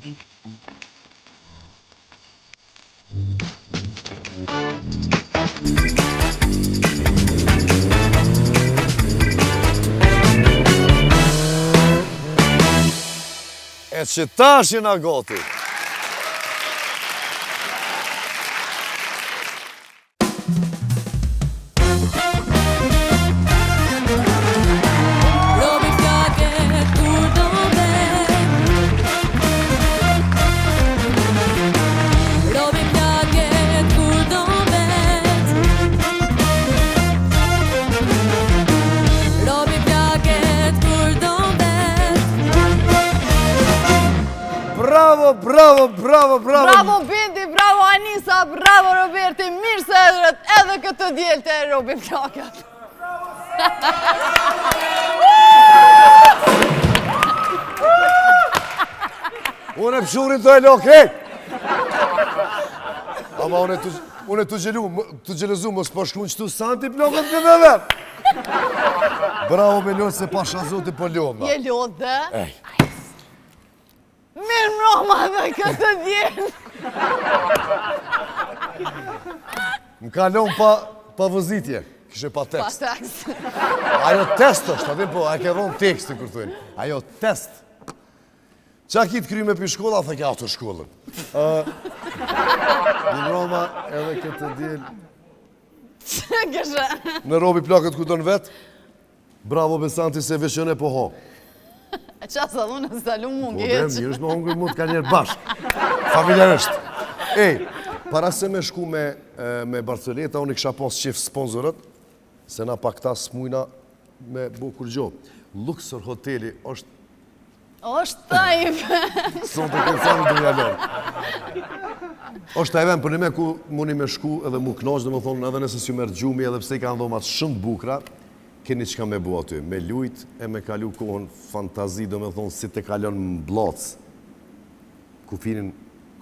E që tash jena goti. Bravo! Bravo Bindi, bravo Anisa, bravo Roberti, mirë se edhe këtë djelë të Robi Plakat. Unë e pshurin të e lokej! Ama unë e të gjelëzu, mos po shkru në qëtu santi plokët të dhe dhe. Bravo me lodhë se pasha zoti po lodhë. Je lodhë dhe? Mirë mroma dhe këtë djelë. Më kalon pa vëzitje, kishe pa tekst. Pa tekst. Ajo test është, atin po, a ke dhonë tekstin kërë thujnë. Ajo test. Qa ki të kry me për shkolla, thë ke ato shkollën. Në Roma edhe këtë djelë. Që kështë? Në Robi Plakët ku do në vetë, bravo Besanti se veçën e po ho. E qasë adhu në stalu mungi Po dhe mirë është me hongër mund të ka njerë bashkë. Familjarështë. Ej, para se me shku me Barceleta, unë i kësha pas qef sponsorët, se na pak ta smujna me bukur gjo. Luxor hoteli është... është tajf. Son të këtë sanë të njallon. është tajven për një me ku mundi me shku edhe mu knoqë, dhe më thonë edhe nëse si mërë gjumi, edhe pse i ka ndomat shumë të bukra, keni që ka me bua aty, me lujt e me kalu kohën fantazi, do me thonë si te kalon më blocë. Kufinin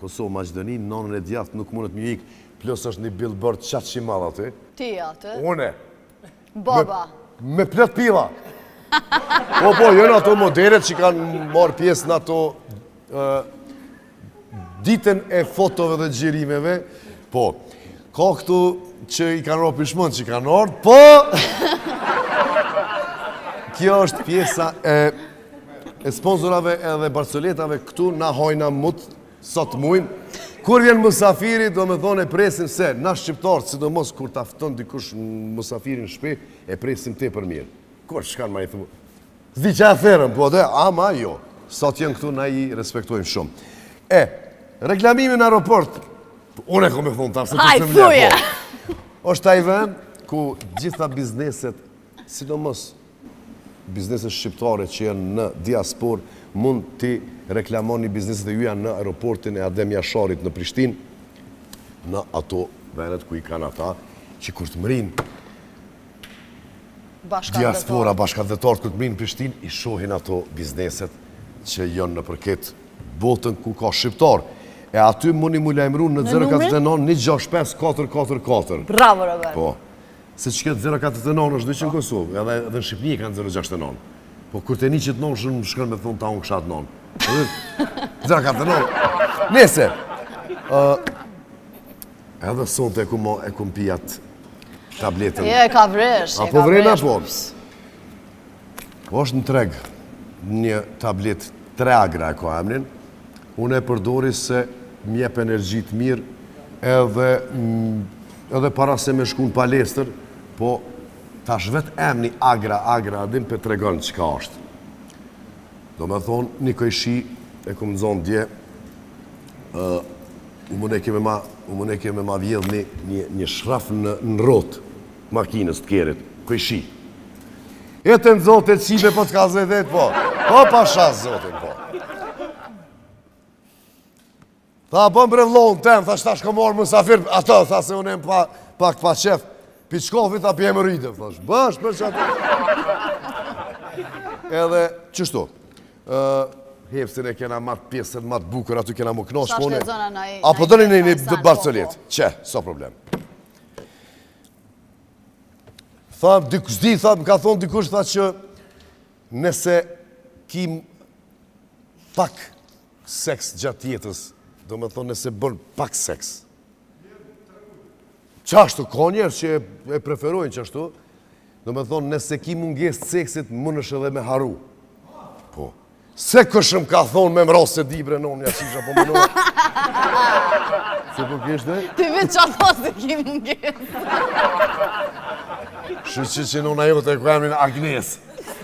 Kosovë, Maqedoni, nonën e djathë nuk mundet më ikë, plus është një billboard qatë që madh aty. Ti aty? Une. Baba. Me plët pila. Po, jënë ato modelet që kanë marrë pjesë në ato ditën e fotove dhe gjirimeve. Po, ka këtu që i kanë rrë pishmën që i kanë orë, po... Kjo është pjesa e sponsorave edhe Barceletave, këtu na hojna mut, sot mujnë. Kur vjen mësafiri, do me thonë e presim se, na shqiptarët, sidomos kur tafton dikush mësafirin shpe, e presim te për mirë. Kur shkan ma i thumë? Zdi që a therën, po dhe, ama jo. Sot jenë këtu, na i respektojmë shumë. Reklamimi në aeroport, unë e kom e thonë tarë, se të se mle, po. është taj vend ku gjitha bizneset, sidomos bizneset shqiptare që janë në diaspor, mund të reklamoni bizneset e juja në aeroportin e Adem Jasharit në Prishtinë, në ato vendet ku i kanë ata, që kur të mërinë diaspora, bashkëdhetarët kur të mërinë në Prishtinë, i shohin ato bizneset që janë në përket botën ku ka shqiptar. E aty mundi mu lajmëru në 049 165 444. Bravo, Robert. Po. Se që këtë 049 është 200 në Kosovë, edhe në Shqipëni kanë 069. Po kur të një që të nonë shumë shkën me thonë ta unë këshatë nonë. 049. Nese, edhe sot e ku pijat tabletën. Je, ka vresh. A po vrena po? Po është në treg një tablet 3 agra e ko emnin. Unë e përdori se mjep energjit mirë edhe para se me shku në palestër, po tash vet emni agra, adin për tregon që ka është. Do me thonë, një kojshi e këmë zonë dje, u mune keme ma vjedh një shraf në rotë makinës të kerit, kojshi. E të në zote qibe po të ka zvedet, po pa shas zotin, po. Tha, bëm brevlohën tem, tha shtash ka marrë mësafir, ato, tha se unë e pak pa qef, piçkofi, tha pjemë rritë, thash, bësh për që ato. Edhe, qështu, hepsin e kena matë pjesën, matë bukër, aty kena më knosh, Sa shtë zona na i... Apo dëni një Barcelet, që, so problem. Tha, zdi, tha, më ka thonë dikush, tha që nëse kim pak seks gjatë jetës, do me thonë nëse bën pak seks. Qashtu, ka njerë që e preferojnë qashtu, do me thonë nëse ki mungesë seksit, mund është edhe me haru. Po. Se këshëm ka thonë me mrosë se dibre non, ja qisha po mënua. Se po kishte? Ti vetë që ato se ki mungesë. Shë që nona jote e ku emrin Agnes.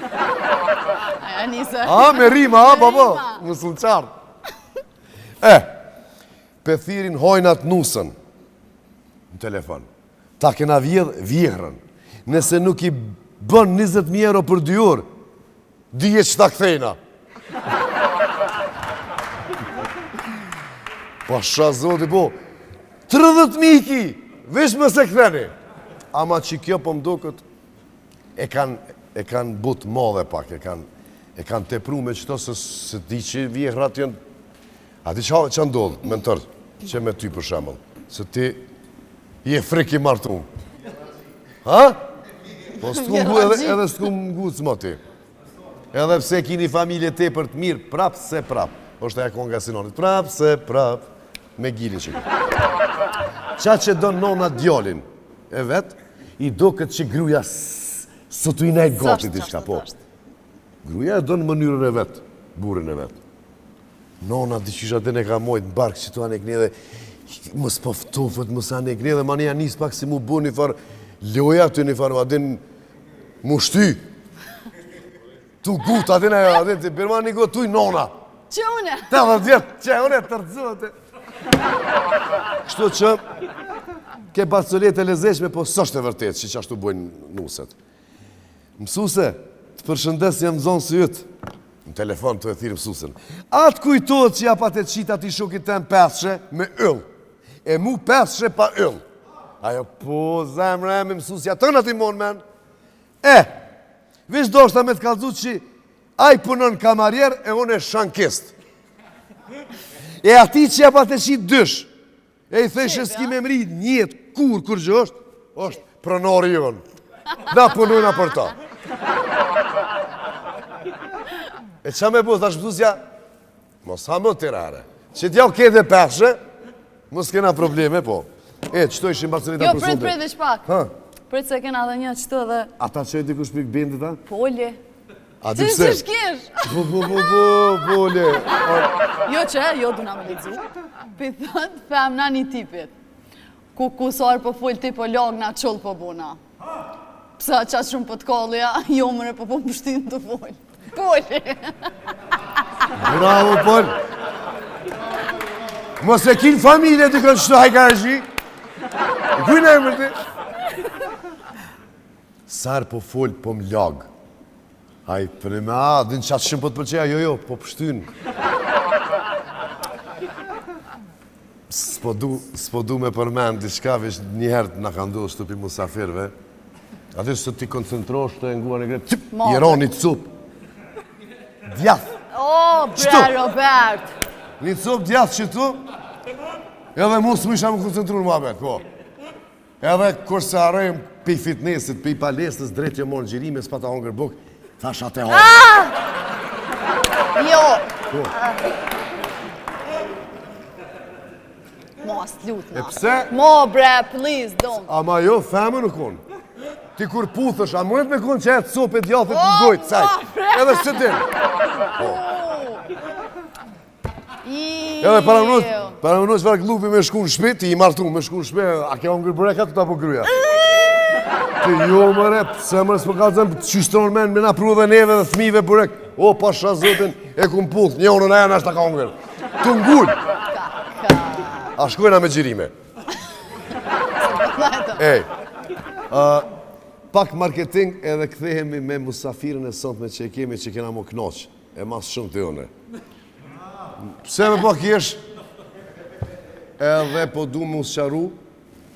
Aja nise. A, me rima, a, babo, më sënë qartë. Pethirin hojnat nusën në telefon. Ta kena vjehrën. Nëse nuk i bën 20.000 euro për 2 orë, dije që ta kthejna. Pa sha zoti, po, 30.000 ki, vish më se ktheni. Ama që kjo po mdukët, e kanë but madhe pak, e kanë tepru me qëto se di që vjehrat janë. A ti që ndodhë, me në tërë, që me ty për shemëll, se ti je friki martu. Ha? Po s'ku ngu edhe s'ku ngu të më ti. Edhe pse kini familje te për të mirë, prap se prap. Oshtë e konga sinonit, prap se prap, me gjilin që këtë. Qa që do nona djallin e vetë, i do këtë që gruja së të i nejtë gati t'i shka, po. Gruja e do në mënyrën e vetë, burin e vetë. Nona di qysha dhe ne ka mojtë në barkë që tu anë e këne dhe më spoftofët, më sa anë e këne dhe ma një anis pak si mu bu një farë loja të një farë, adin mu shty. Tu gut, adin e adin të birma një gotë, tu i nona. Që une? Ta dhe djetë, që une të rëzote. Kështu që ke bacolet e lezeshme, po sështë e vërtet që ashtu bujnë nuset. Mësuse, të përshëndes jam zonë së jëtë. Në telefon të e thirë mësusën. Atë kujtojtë që ja pa të qita ti shukit të në peshe me yll. E mu peshe pa yll. Ajo, po, zemre, me mësusja të në ti mon, men. Vish do shta me të kalzu që aj punën kamarjer e unë e shankist. E ati që ja pa të qitë dysh. E i theshe s'ki me mri njët, kur gjë është pronori jonë. Da punujna për ta. E qa me bus, thash mësusja, mos ha më të rare. Që t'ja u kete peshe, mos kena probleme, po. Qëto ishim Barcelita për sonde? Jo, prit dhe shpak. Prit se kena dhe një qëto dhe... Ata që e dikush pikë bindi ta? Polje. A di pse? Që shkish? Polje. Jo që, jo du nga me licu. Pithët, femna një tipit. Ku kusar po full ti po lagna, qull po buna. Psa qatë shumë po t'kallja, jo mëre po po mështin të full. Polje. Bravo, Pol. Mos e kin familje të kënë qëto hajkarëgji. Kujnë e mërti? Sarë po full, po më lagë. Haj, për e me din qatë shumë po të përqeja, jo, po pështynë. S'po du me përmenë, diçka vesh njëherë nga ka ndohë shtupi musafirve. Ate së ti koncentrosh të nguar e gretë, i roni të cupë. Djath. O, bre, Robert. Një cupë djath që tu, edhe mu s'mu isha më koncentru në muhabet, po. Edhe kur se arrejmë pi fitnessit, pi palesës, drejt jo morë gjirime, s'pa ta hongër bukë, thash atë e hongër. Jo. Po. Mos t'lutna. E pse? Mo, bre, please, don't. Ama jo, femën nuk unë. Ti kur puthësh, a mundet me konë që e të sopë e djathët në gojtë, saj. Edhe së din. Edhe para më nësë farë glupi me shku në shpi, ti i martu me shku në shpi, a ke ongër breka të ta po kryja. Ti jo mëre, pëse mëre s'po ka të zemë, qystronë men, me na pru dhe neve dhe thmive burek. O, pasha zotin, e ku më puth, një onën aja nashtë ta ka ongër. Tu ngull. A shkojna me gjirime. Ej, pak marketing edhe kthehemi me musafirën e sotme që e kemi që kena më knoq, e mas shumë të jone. Pse me pak jesh, edhe po du më usqaru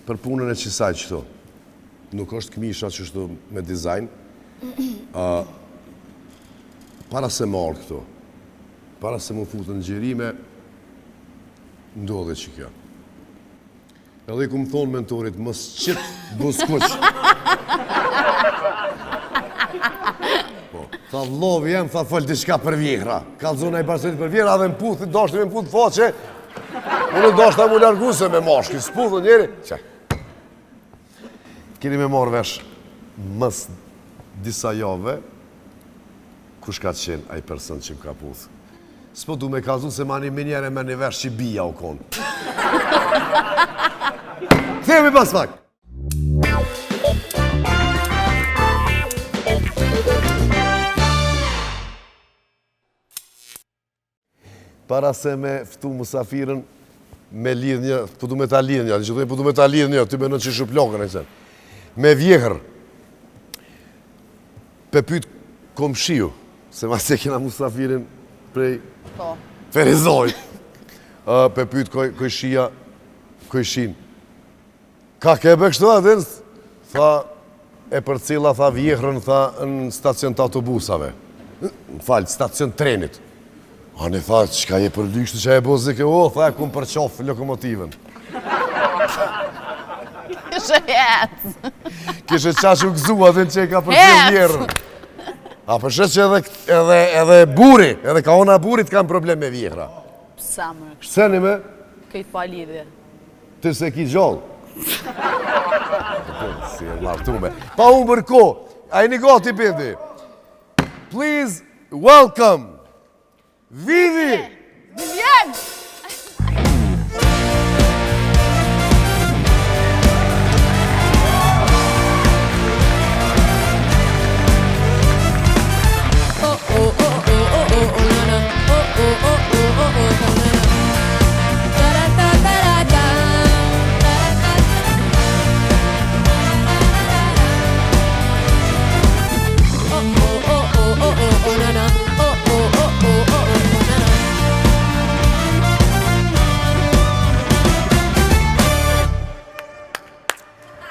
për punën e qisaj qëto. Nuk është këmisha qështu me dizajn, para se marë këto, para se më futën në gjirime, ndodhe që kjo. Edhe i ku më thonë mentorit, mës qitë buskuq. Tha vlovi jem, tha fol diçka për vjehra. Kallzona i Barcelit për vjehra, dhe më puth, dashti me më puth faqe. Unë dashta mu largu se me mashki, s'puth njeri. Qe. Keni me marrë vesh mës disa jave, kush ka qenë ai person që më ka puth. S'po du me kallzu se mani me njere me një vesh që bija u konë. Themi pas pak. Para se me ftu musafirin me lidh një, po du me ta lidh një, që po du me ta lidh një, ty me në që shuplogën e qenë. Me vjehër, pe pyt komshiu, se ma se kena musafirin prej Ferizoj. Pe pyt kojshia, kojshin. Ka kebe kështu adin? Tha, e për cila, tha vjehrën, tha, në stacion të autobusave. Në falë, stacion trenit. Ani tha, qka je për lykshtë që e bozik e o, tha, ku më përqof lokomotivën. Kishe jetë. Kishe qash u gëzu adin që e ka përqil vjerën. A përshet që edhe buri, edhe ka ona burit kam problem me vjehra. Sa më kështë. Seni me? Këjtë pa lidhje. Ty se ki gjallë. Si e lartume. Pa unë bërko, a i një gati piti. Please welcome Vivi! Vivien!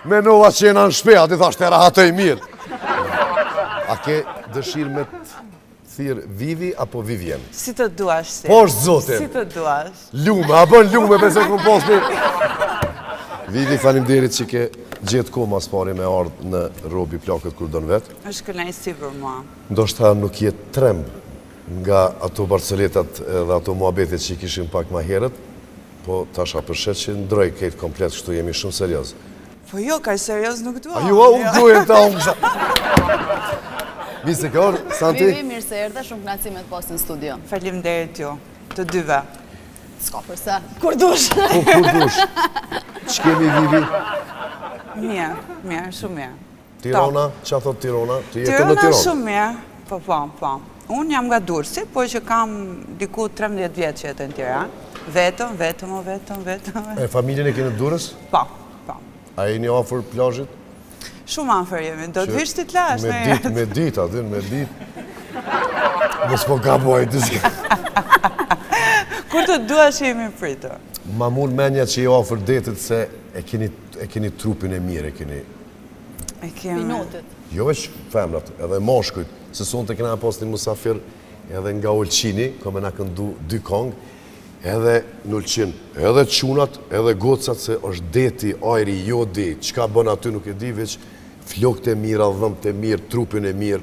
Menova qena në shpe, ati thashtë e rahatoj mirë. A ke dëshirë me të thirë Vivi apo Vivien? Si të duash si. Po është zotin. Si të duash. Lume, a bën lume përse ku posni. Vivi, faleminderit që ke gjetë ko mas pari me ardhë në robi plakët kur do në vetë. Është kënaqësi për mua. Ndoshta nuk je tremb nga ato barceletat dhe ato muhabetet që i kishim pak ma herët, po tasha përshet që ndroj këtë komplet, kështu jemi shumë serios. Po jo, ka serios nuk dua. A ju, unë duhet ta unë kësha. Misi ka orë, Santi? Vivi, mirë se erdhe, shumë knaqësi me të pasë në studio. Faleminderit ju, të dyve. S'ka përse, kur dush. Po, kur dush? Që kemi Vivi? Mirë, shumë mirë. Tirana, që thot Tirana? Të jetë në Tirana Tiranë? shumë mirë, po. Unë jam nga Durrësi, po që kam diku 13 vjetë që jetë në Tiranë. Vetëm. E familjen e kene Durrës? Po. A e një afër plazhit? Shumë afër jemi, do të vish ti të lash në jetë. Me dit, adin, me dit. Mos po gaboj, diska. Kur të duash jemi pritur. Ma mund menja që i afër detit se e keni trupin e mirë, E kemi. Pinotit. Jo veç femrat, edhe moshkujt, se sonë të kena pas një musafir edhe nga Olqini, kome na këndu 2 kongë, edhe në Olqin, edhe qunat, edhe gocat, se është deti, ajri, jodi, qka bën aty nuk e di, veç flokët e mira, dhëmët e mirë, trupin e mirë.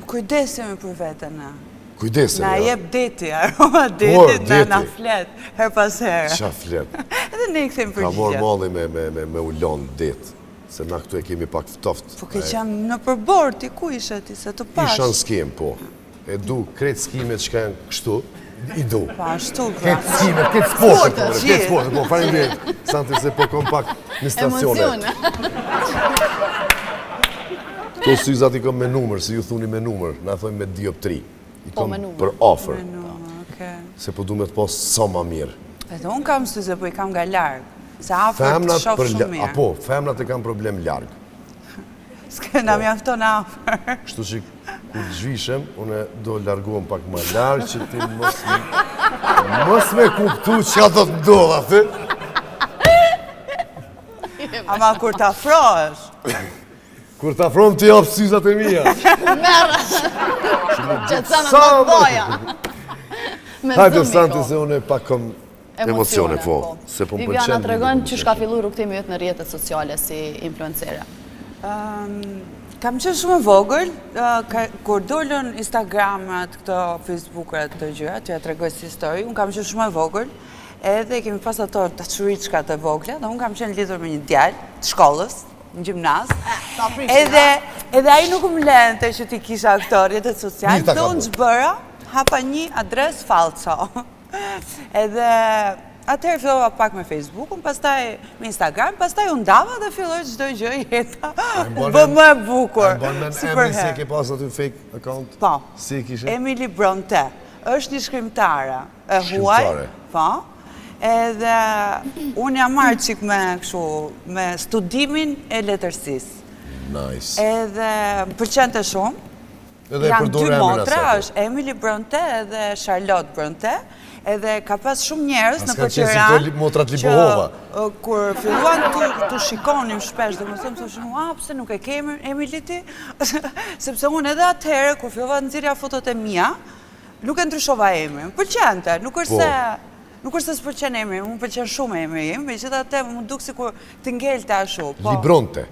Kujdesemi për vetën na. Kujdesemi, Na ja. jep deti, aroma detit, na flet, her pas herë. Qa flet. Edhe ne i këthejmë Ka morë përgjigjet. malli me ullon det, se na këtu e kemi pak ftoft. Po ke qenë në përbor, ti ku ishe ti, se të pash? Isha në skem, po. E du kretë skimet që ka janë kështu, i du. Pa, ashtu, pra. Këtë skimet, këtë sportet, po, faleminderit. Santi se po kom pak në stacione. Emocione. Këto syzat i kom me numër, si ju thuni me numër, na thojmë me dioptri. I Po, kom me numër. për offer, Okej. se po du me të pas sa ma mirë. Edhe unë kam syze, po i kam nga largë. Se afër të shoh shumë mirë. Apo, femnat e kam problem largë. S'kena mjafton afër. Kështu që kur të zhvishem, une do largohem pak më largë që ti mos me kuptu që do të ndodh aty. Ama kur të afrohesh, Kur të afron të japë syzat e mija. Merë. Që të sa Sa me boja. Me Hajde, zëmi, Santi, ko. se une pak kom emocione, po. Se po më pëlqen. Viviana, të regon që shka fillu rrugtimi jëtë në rrjetet sociale si influencere. Kam qenë shumë e vogël, kur dollën Instagramet, këto Facebooket, këto gjëra, që ja tregoj si histori, unë kam qenë shumë e vogël, edhe kemi pas ato dashuriçkat e vogla, dhe unë kam qenë lidhur me një djalë të shkollës, në gjimnaz, edhe ai nuk më lente që ti kisha këto rrjetet sociale, dhe unë zbëra, hapa një adres falso. Edhe atëherë fillova pak me Facebookun, pastaj me Instagram, pastaj u ndava dhe filloi çdo gjë jeta. Bë më e bukur. Emri se ke pas aty fake account? Po. Si kishe? Emily Bronte. Është një shkrimtare e huaj. Po. Edhe unë jam marrë qik me studimin e letërsisë. Nice. Edhe më pëlqente shumë. Janë dy motra, është Emily Bronte edhe Charlotte Bronte. Edhe ka pas shumë njerëz në Tiranë që kur filluan të shikonim shpesh dhe më thëmë të shumë, pse nuk e kemi Emily ti? Sepse unë edhe atëherë, kur fillova nxirja fotot e mia, nuk e ndryshova emrin. Më pëlqente, nuk është se s'pëlqen emri, më pëlqen shumë emri im, megjithatë më duk sikur të ngelte ashtu. Libronte.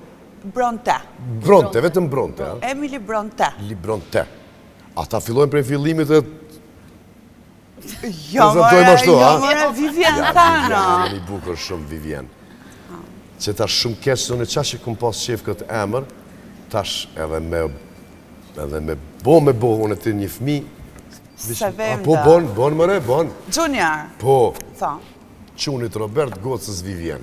Bronte. Bronte, vetëm Bronte. Emily Bronte. Libronte. Ata fillojnë prej fillimit e Jo, mëre, Vivien Tana. Një bukur shumë Vivien. Që tash shumë keq se unë çfarë që kom pas qef këtë emër, tash edhe me bo unë ti një fëmijë. Po bon mëre, bon. Junior. Po. Tha. Qunit Robert Gocës Vivien.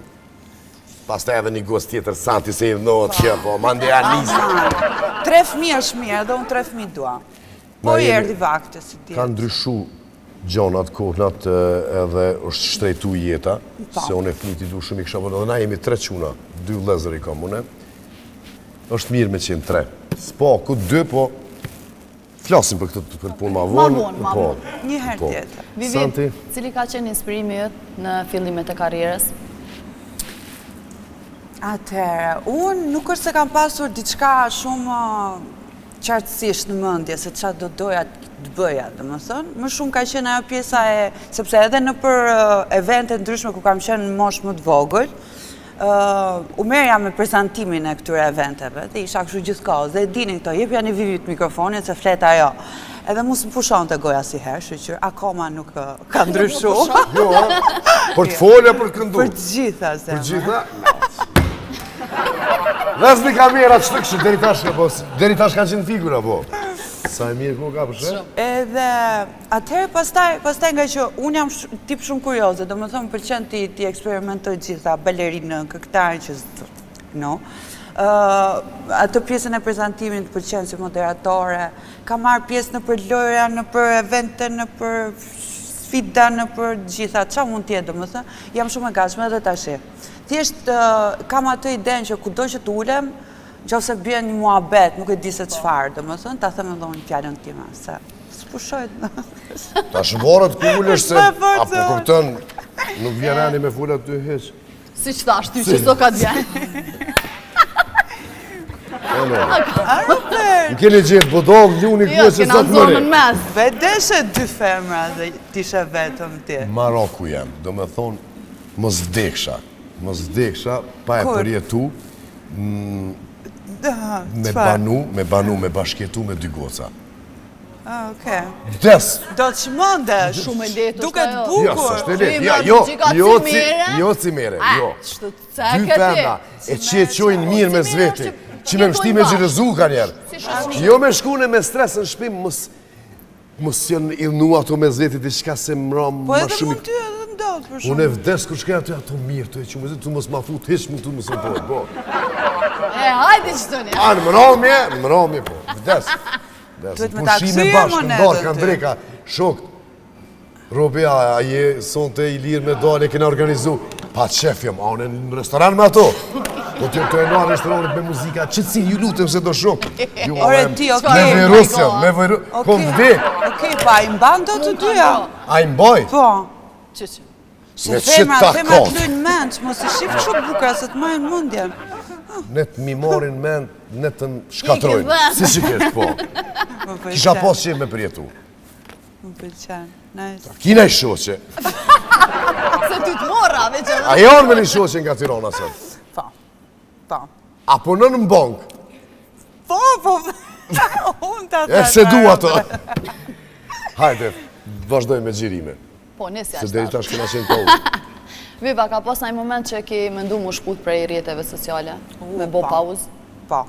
Pastaj edhe një gocë tjetër Santi se i vënohet që po mande Anisa. 3 fëmijë është mirë, edhe unë 3 fëmijë dua. Po i erdhi vakti si ti. Ka ndryshu gjonat, kohënat edhe është shtrejtu jeta, se unë e fëmijët i du shumë i kësha vënë, dhe na jemi 3 quna, 2 vëllezër i kam une, është mirë me qenë 3. S'po, ku 2, po, flasim për këtë për punë ma vonë. Ma vonë. Një herë tjetër. Vivien, cili ka qenë inspirimi jëtë në fillimet e karrierës? Atëherë, unë nuk është se kam pasur diçka shumë qartësisht në mendje se çfarë do doja të bëja, domethënë, më shumë ka qenë ajo pjesa sepse edhe në për evente ndryshme ku kam qenë në moshë më të vogël, u merja me prezantimin e këtyre eventeve, dhe isha kështu gjithkohë, dhe dinin këto, jepja një Vivit mikrofonin se flet ajo. Edhe mos më pushon të goja si herë, shqyqyr, akoma nuk ka ndryshu. Jo, portfolio për këndu. Për të gjitha, se. Për gjitha? Vesni kamerat që të kështë, deri tash ka qenë figura, po. Sa e mirë ku ka për shë? Edhe atëherë pastaj nga që unë jam tip shumë kurioze, do më thëmë pëlqen ti eksperimentoj gjitha, balerinë, këngëtarë që no. Atë pjesën e prezantimit pëlqen si moderatore, ka marrë pjesë në për lojra, në për evente, në për sfida, në për gjitha, qa mund tjetë, do më thëmë, jam shumë e gatshme edhe tashi. Thjesht kam atë idenë që kudo që të ulem, nëse bjen një muhabet, nuk e di se çfarë, domethënë, ta them edhe unë fjalën time, se s'pushojt. Ta shvorët ku ulesh se, apo kupton, nuk vjen ani me fulat ty hiç. Si që thash ty që so ka t'vjen. Në keni gjithë bodog, ljuni kërë që sot mëri. Vedeshe 2 femra dhe t'ishe vetëm ti. Maroku jam, do me thonë, mos vdeksha, pa e përjetu, me bashkjetu me 2 goca. Okej. Des! Do të shmondesh. Shumë e letë është duket ajo. bukur. Jo, s'është e letë, jo cimere, jo. 2 femra, e që e qojnë mirë me zveti, që me mështi me gjirëzu ka njerë. Jo me shkune me stres në shpim, mos janë ilnu ato me zveti të shka se mram Po ma edhe shumë. mund ty edhe ndodhë për shumë. Unë e vdes kër shkaj ato mirë, të e që mëzit, tu mos ma fut, hish mu tu mos më pojë, bo. Hajde që të një. Në mëromje, po, vdes. Duhet me ta kësyje monedën ty. Kanë dreka, shok, Robja, a je son të i lirë me dole, kena organizu. Pa qef jam, anë në restoran me ato. Do t'jom të enoa restoranit me muzika, qëtësi, ju lutëm se do shok. Ore ti, okej. Me vërusja, me vërusja, kom vdek. Okej, pa i mban do të dyja. A i mbaj? Po. Qëqë. Se femrat lujnë mend, mos i shif shumë bukra se të majnë mundjen. Ne të mi morin mend, ne të më shkatrojnë. Si shikesh, po. Kisha pas që me përjetu. Më pëlqen, nice. Kina i shoqe. Se ty të morra, veqë. A janë me një shoqe nga Tirana sot? Po. Apo në bank? Po, unë ta E se du ato. Hajde, vazhdojmë me xhirimin. Po, nisja Se është. deri tash kena qenë kohë. Viva, ka pas një moment që ki mendu mu shkut prej rjetëve sociale, me bo pauzë? Po.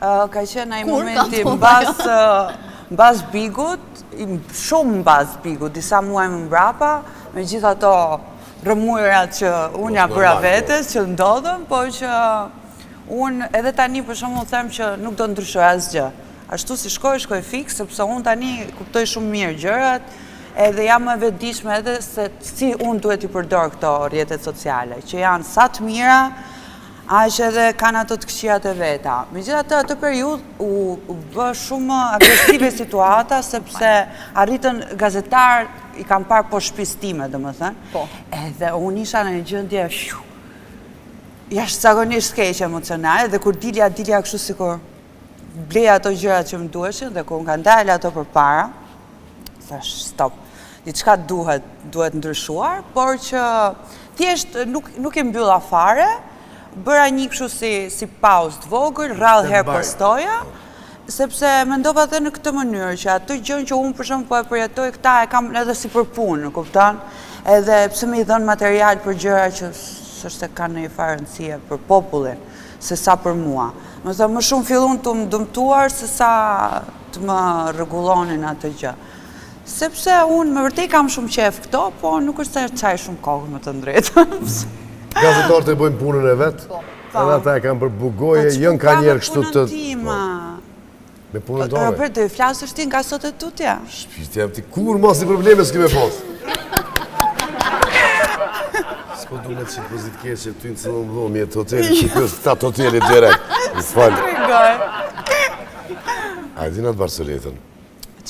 Ka qenë ai Kur momenti ka mbas bigut, shumë mbas bigut, disa muaj më mbrapa, me gjitha ato rëmujrat që unë ja bëra vetes, që ndodhën, po që unë edhe tani për shembull them që nuk do ndryshoj asgjë. Ashtu si shkoj fiks, sepse unë tani kuptoj shumë mirë gjërat, edhe jam e vetëdijshme edhe se si unë duhet i përdor këto rrjetet sociale, që janë sa të mira, aq edhe kanë ato të këqijat e veta. Megjithatë, atë periudhë u bë shumë agresive situata, sepse arritën gazetar i kam parë po shtëpisë time, domethënë. Po. Edhe unë isha në një gjendje jashtëzakonisht keq emocionale, dhe kur dilja kështu sikur bleja ato gjërat që më duheshin, dhe kur më kanë dalë ato përpara, thash stop. Diçka duhet ndryshuar, por që thjesht nuk e mbylla fare, bëra një kështu si pauzë të vogël, rrallë herë postoja, sepse mendova edhe në këtë mënyrë që atë gjën që unë për shembull po e përjetoj këta e kam edhe si për punë, kupton? Edhe pse më i dhën material për gjëra që s'është kanë ndonjë farë rëndësie për popullin, se sa për mua. Më thënë, më shumë fillon të më dëmtuar se sa të më rregullonin atë gjë. Sepse unë me vërtet kam shumë qef këto, po nuk është se çaj shumë kohë më të drejtën. Gazetarët e bojnë punën e vetë, edhe ata e kanë për bugoje, jënë ka njerë kështu të... Me punën tonë? Robert, do i flasësh ti nga sot e tutja? Shpirti jam ti kur mos i probleme s'ki me pos. S'po du me që pozit keqe, ty në cëllë më dhomi e të hoteli, që kjo është ta të hoteli direkt. I falë. A e dina të Barsoletën?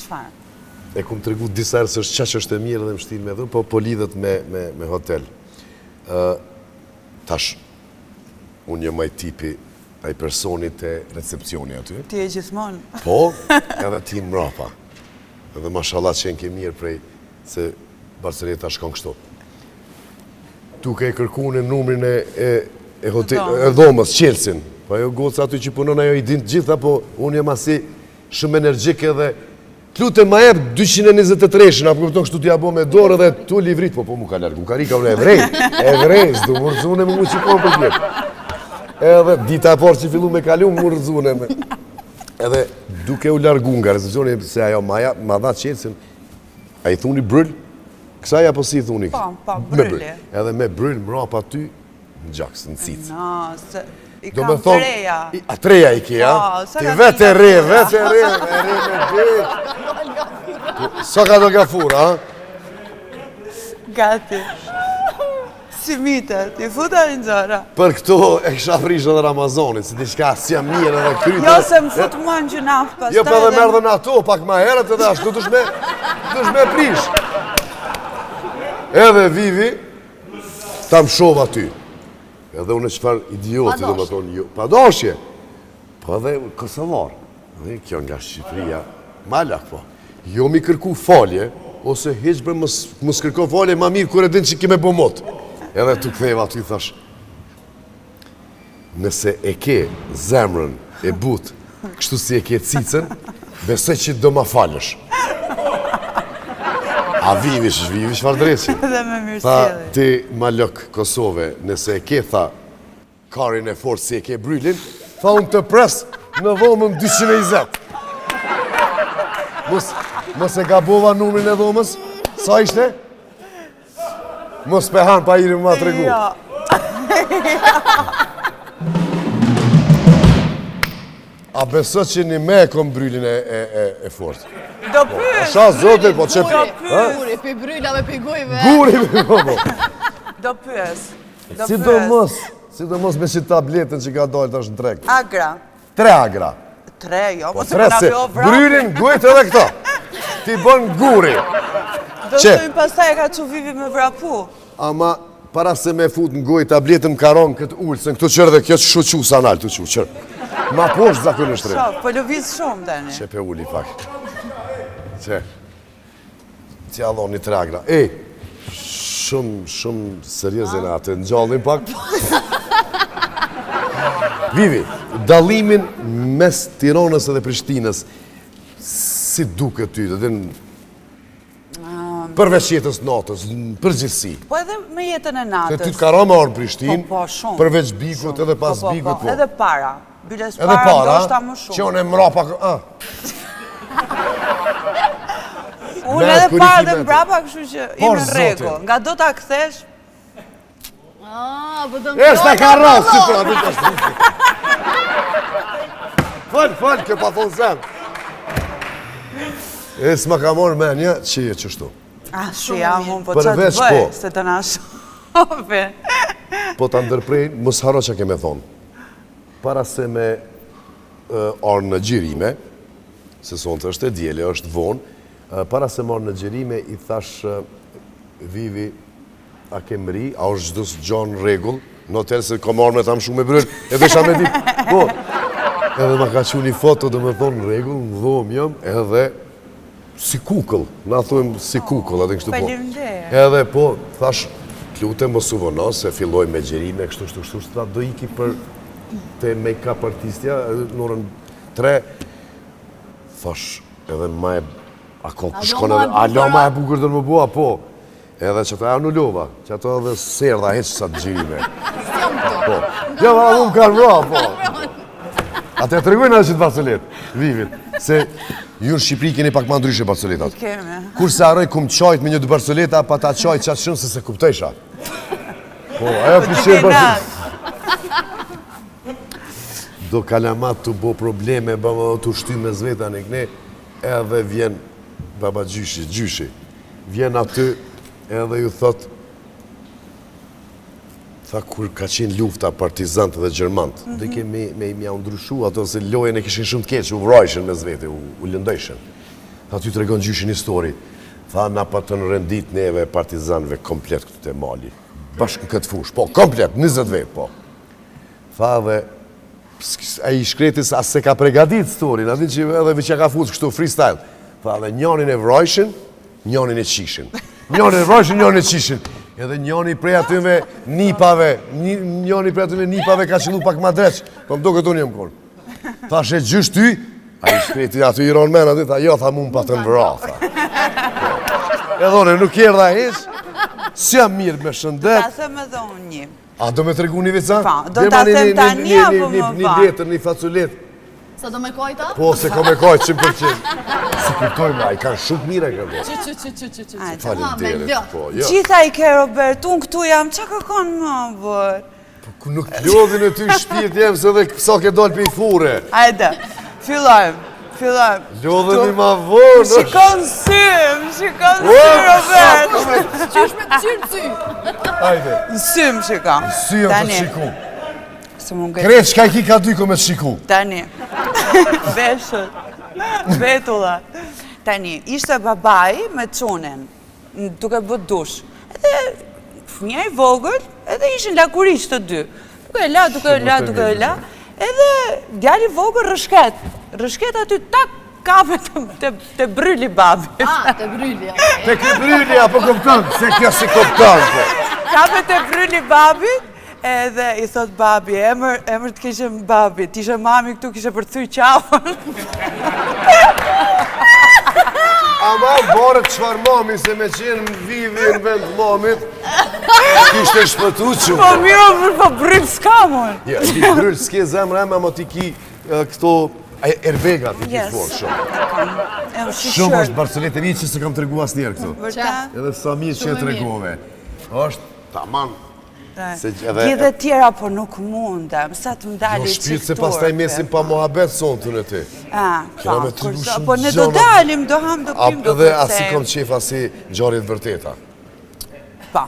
Çfarë? E kumë të regu disa erë së është qaq është e mirë dhe më shtinë me dhënë, po lidhët me hotel. Tash, unë një maj tipi ai personit e recepcioni aty. Ti e gjithmonë. Po, edhe ti mrapa. Edhe mashallah qenë ke mirë prej se Barceleta shkon kështu. Duke e kërku në numrin e dhomës, Qelsin. Po ajo gocë aty që punon ajo i din të gjitha, po unë jam asi shumë energjik edhe Klute ma jep 223-shin, apo këpëton kështu t'ja bo me dorë dhe tu livrit, po mu ka largu, ka rika unë evrej, s'du më rëzune me mu që konë për tjetë. Edhe dita por që fillu me kalu, mu rëzune me. Edhe duke u largu nga recepcioni, se ajo ma dha Qelsin, a i thuni bryll, kësaj apo si i thuni? Po, brylli. Edhe me bryll mrapa ty, në gjaks, në cicë. No, se... I kam treja. A treja i kja? Ti vetë e re me gjithë. Sa ka do gafur, a? Gati. Si mitër, ti futa një gjëra. Për këto e kësha frish edhe Ramazonit, si diçka si jam mirë edhe krytë. Jo se më fut mua në gjunaf, pas jo, për dhe mërë dhe në ato, pak ma herët edhe ashtu, dush me prish. Edhe Vivi, ta më shova ty. Edhe unë e qëfar idioti dhe më tonë jo. Padoshje. Po edhe Kosovar. Dhe kjo nga Shqipëria, malak po. Jo mi kërku falje, ose heq për mës kërko falje, ma mirë kur e din që kime bo mot. Edhe tu ktheva ty thash. Nëse e ke zemrën e but, kështu si e ke cicën, besoj që do ma falësh. A vivish fardreci. Dhe me mirësjellje. Tha, ti malok Kosove, nëse e ke, tha, karin e fort si e ke bryllin, tha unë të pres në dhomën 220. Mos e gabova numrin e dhomës, sa ishte? Mos pehan pa irim ma të regu. A beso që një me e kom bryllin e fort? Do pyes. Sha zote, po që... Guri, pi bryllave, pi gujve. Guri, po. Do pyes. Sidomos me që tabletën që ka dojtë është në treg. Agra. 3 agra. 3, jo, Po mos e 3 përna se pjo vrap. bryllin, gujtë edhe këto. Ti bën guri. Do të thujnë pastaj e ka që Vivi me vrapu. Ama para se me fut në gujtë tabletën më karon këtë ullë, se në këtu qërë dhe kjo që shuqu sanal, të qërë. Ma poshtë zakonisht rejë. Shof, po lëviz shumë tani. Që pe ulli pak. Që, që allon një 3 agra. Shumë serioze në atë, në gjallin pak. Vivi, dallimin mes Tiranës edhe Prishtinës, si duke ty, përveç jetës natës, në përgjithësi. Po edhe me jetën e Se natës. ty t'ka ra me orë në Prishtinë, Po, shumë. përveç bikut edhe pas bikut, po. Edhe para. Byles Edhe para, para, ndoshta më që shumë. unë e mrapa, Unë me edhe kuriki para dhe me mbrapa, kështu që Por, ime në zotin. rregull. Nga do ta kthesh, Po të e s'ta ka ras, si pra, nuk është rriti. Fal, kjo pa thonë zemë. E s'ma ka morë menja, që je qështu. si jam unë, po që të Përveç bëj, po. se të na shofe. Po të ndërprej, mos haro që keme thonë. Para se me arë në gjirime, se sonë të është e djele, është vonë, para se me arë në gjirime, i thash Vivi, a ke mri, a është gjithë së gjonë regull, në tërë se kom arë me tamë shumë me brërë, edhe isha me ditë, po. Edhe ma ka që një foto dhe me thonë regull, në dhomë jam, edhe si kukull, na thujmë si kukull, edhe kështu po. Faleminderit. Edhe po, thash, lutem mos u vono, se filloj me gjerime, kështu, ta do iki për te make-up artistja, në orën 3, thash, edhe ma e, shkon edhe, alo ma e bukur dhe më bua, po. Edhe që ta në lova, që ato edhe serda heqë sa të gjirime. Po, ja, ma unë ka vra, po. Ate e tregojnë atë që të Barcelet, Vivit, se ju në Shqipëri keni pak ma ndryshe Barceletat. Keme. Kur se arroj kum qajt me një dy Barceleta, pa ta qajt qatë shumë se se kuptejsha. Po, ajo pishe Barcelet. Do kalamat të bo probleme, baba të shty me zveta në këne, edhe vjen baba gjyshi, vjen aty edhe ju thot, tha kur ka qenë lufta partizant dhe gjermant, dhe ke me mja ndryshu ato se lojen e kishin shumë të keqë, u vrajshen me zvete, u lëndejshen. Tha ty të regon gjyshin histori, tha na pa të në rendit neve partizanve komplet këtë të mali, bashkë në këtë fush, po, komplet, 20 vetë, po. Tha dhe, a i shkretis as se ka pregadit storin, atin që edhe vë që ka fush kështu freestyle, tha dhe njonin e vrajshen, njonin e qishin. Njonin e vrajshen, njonin e qishin. Edhe njoni prej atyve nipave ka qëllu pak ma dreq, po më do këtë unë jem konë. Tha she gjysh ty, a i shkreti aty i ronë men, aty tha, jo, tha mu më pa të nëvëra, tha. Edhone, nuk kjerë dha heq, si jam mirë me shëndet. Ta them edhe unë një. A do me tregu një vica? Pa, do ta them tani apo më Një letër, një faculet. Sa do me kojta? Po, se ko me kojtë 100%. Si kuptojme, a i kanë shumë mire këtë. Që. Faleminderit, po, jo. Gjitha i ke, Robert, unë këtu jam, që kërkon më bërë? Po, nuk lodhin e ty shpirt jem se dhe sa ke dollë për i fure. Ajde, fillojmë. Lodhën i ma vonë. Shikon sym, Robert. Qysh me të qyrë ty? Ajde. Në sym shikon. Syëm të shiku. Se më ngejtë. Kreç, ka i ki ka dyko me të shiku. Tani, veshët, vetullat. Tani, ishte babaj me qunen, duke bët dush. Edhe fëmija i vogël, edhe ishin lakuriq të dy. Duke e la. Edhe djali vogël rëshket aty tak kafe të bryli babit. Të bryli. Te ke bryli, apo kopton, se kjo si kopton, po. Kafe të bryli babit, edhe i thot babi, emër të kishe babi, t'ishe mami këtu kishe përthuj qafën. Ama borët qëfar mami, se me qenë Vivi në vend mamit, kishte shpëtu që. Po miro, po bryl s'ka mon. Ja, ti bryl s'ke zemra eme, ama ti ki këto erbega ti ki forë shumë. Shumë është Barcelet e mi që se kam të regu as njerë këtu. Vërtet? Edhe sa mirë që e të regove. është taman. Gjithë tjera, po nuk mundem, sa të mdali Jo shpirë se pas taj mesin pa mohabet sonë të në ti. Po ne do dalim, do ham, do pim, do Edhe asi kom qef, asi gjarit vërteta. Pa,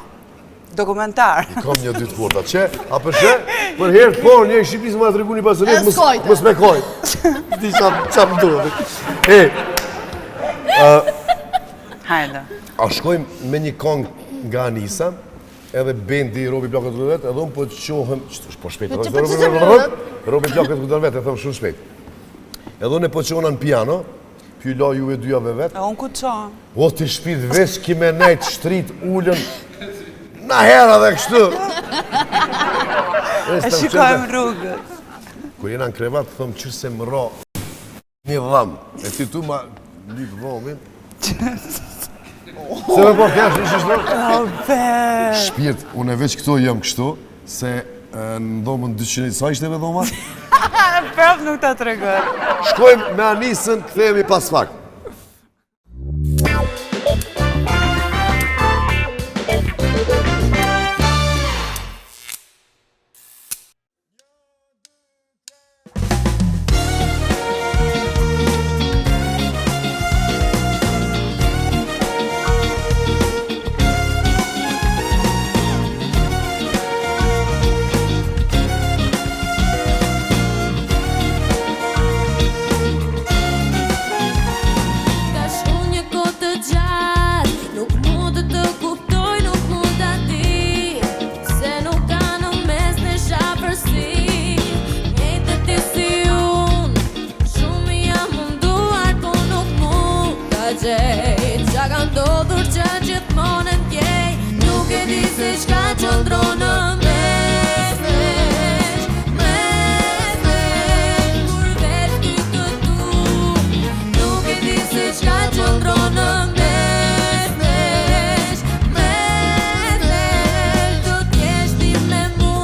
dokumentar. I kom një dytë kurta. Që, a përshë, për herë, po, një i Shqipërisë më atë regu një Barcelet, mës me kojtë. Di qa më duhet. Hajde. A shkojmë me një kongë nga Anisa, edhe bendi Robi Plakët këtë vetë, edhe unë po të qohëm, po shpejt, Robi Plakët këtë vetë, e thëmë shumë shpejt. Edhe unë e po qohëna në piano, pju la juve dyjave vetë. E unë ku qohëm? O, të shpit vesh kime nejtë shtrit ullën, na hera dhe kështu. E shikojmë rrugët. Kur jena në krevat, thëmë që se më ra një dham. E ti tu ma lypë dhamin. Se me po kjash, në shishtë? Shpirt, unë e veç këto jam kështu, se në dhomën 200, sa ishte me dhoma? Prap nuk ta të regoj. Shkojmë me Anisën, këthejemi pas pak. Qa ka ndodhur që gjithmonë ndjej, nuk e di se çka qëndron në mes, kur veç ty të du, nuk e di se çka qëndron në mes, do t'jesh ti me mu.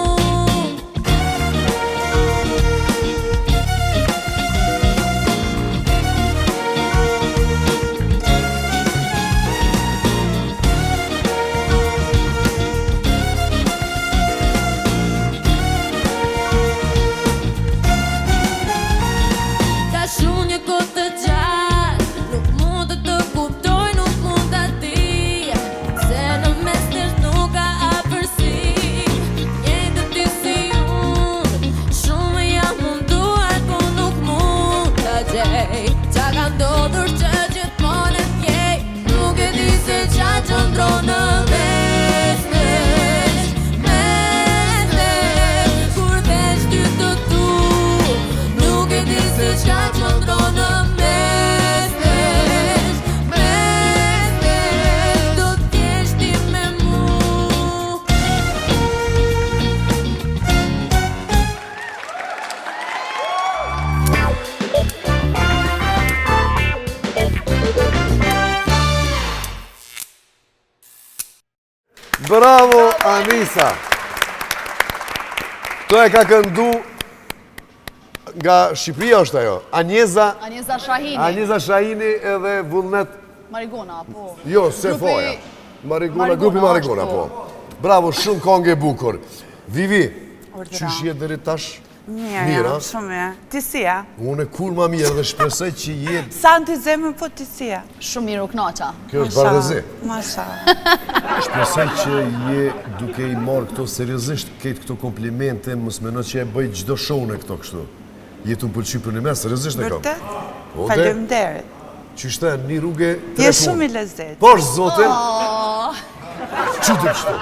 Qa ka ndodhur që gjithmonë ndjej, nuk e di se qa qëndron në mes, kur veç ty të du, nuk e di se qa qëndron në mes, do t'jesh ti me mu. Bravo, Anisa! To e ka këndu nga Shqipëria është ajo. Anjeza Shahini edhe Vullnet... Marigona, po. Jo, Sefoja. Grupi Marigona, po. Bravo, shumë këngë e bukur. Vivi, qysh je deri tash? Mirë, shumë mirë. Ti si ja? Unë e kur ma mirë dhe shpresoj që je... Sa në të zemën, po ti si ja? Shumë mirë u knoqa. Kjo është bardhëzi. Masha. Shpresoj që je duke i marrë këto seriozisht, këtë këto komplimente, mos mendoj që e bëj çdo show në këto kështu. Jetu më pëlqy për një mes, seriozisht e kam. Vërtet? Faleminderit. Qyshte, një rrugë telefon. Je shumë i lezet. Po, zotin. Që të kështu?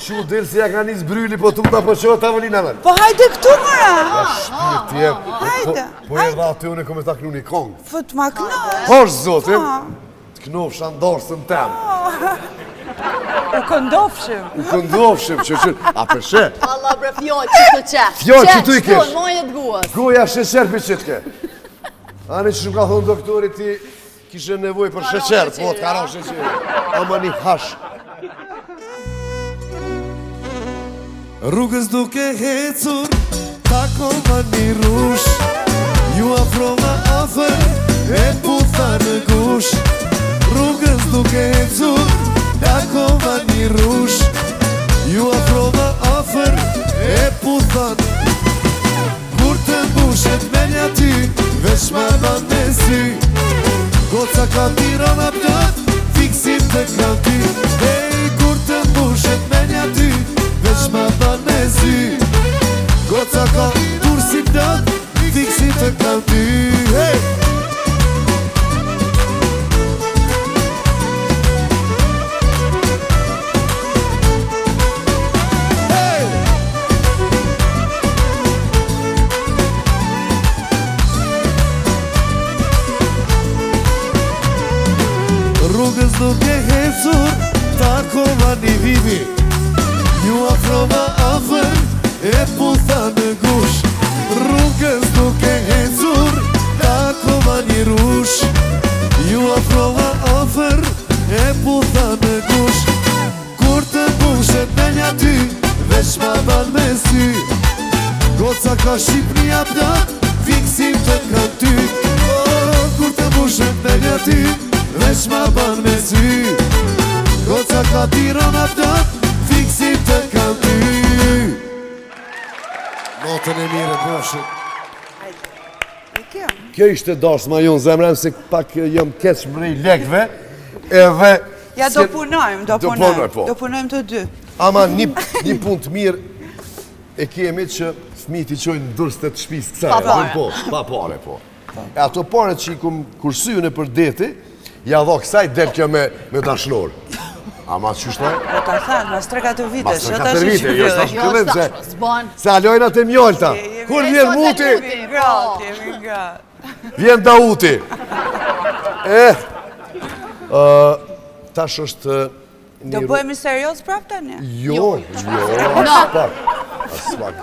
Që delë se ja ka një zbryli, po të më të përqohet tavolina me. Po hajde këtu mëra. Shpirë tjep. Hajde. Po e dha të une kome ta knu një kongë. Fët ma knosh. Po, zotin. Të knofsh andorsën tem. U këndofshim. U këndofshim, që. A përshe? Allah bre, fjoj që të qe. Fjoj që tu i kesh. Qe, mojet guës. Goja sheqer për që t'ke. Ani që shumë ka thonë doktori ti kishe nevoj për sheqer, po t'karon sheqer. Ama një hash. Rrugës duke hecur, takova një rush, ju afrova afer, e putha në gush. Rrugës duke hecur, takova një rush, ju afrova afer, e putha në kur të mbushet menja ty, veç ma ban me sy. Goca ka tira ma plët, fiksim të kam ty. Hey, kur të mbushet menja ty, veç ma ban me sy. Goca ka tursi plët, fiksim të kam ty. Hey! Rrugës duke hecur, takova një vivi, ju afrova afer, e putha në gush. Rrugës duke ecur, takova një rush. Ju afrova ofër, e putha në gush. Kur të bushet me një ty, veç ma ban me sy. Goca ka Shqipnia plot, fiksim të kanë ty. Kur të bushet me një ty, veç ma ban me sy. Goca ka Tirana plot, fiksim të kanë ty. Notën e mire bëshët. Kjo ishte dashma jonë zemrem se pak jam keq mrej lekve edhe... Ja, do punojmë po. Do punojmë të dy. Ama një punë të mirë e kemi që fëmijët i qojnë dërës të shpisë kësaj. Pa pare. Po, pa pare, po. E ato pare që i kum kursyjën e për deti, ja dho kësaj del kjo me dashnor. Ama që shtaj? Po ta thanë, mas 3-4 vite. Mas 3-4 vite, jo s'tash këllim se... s'ban. Se alojnat e mjolta. Kur vjen muti, Jemi gratë. vjen Dauti. Tash është Do bëhemi serios prap tani? Jo, pak.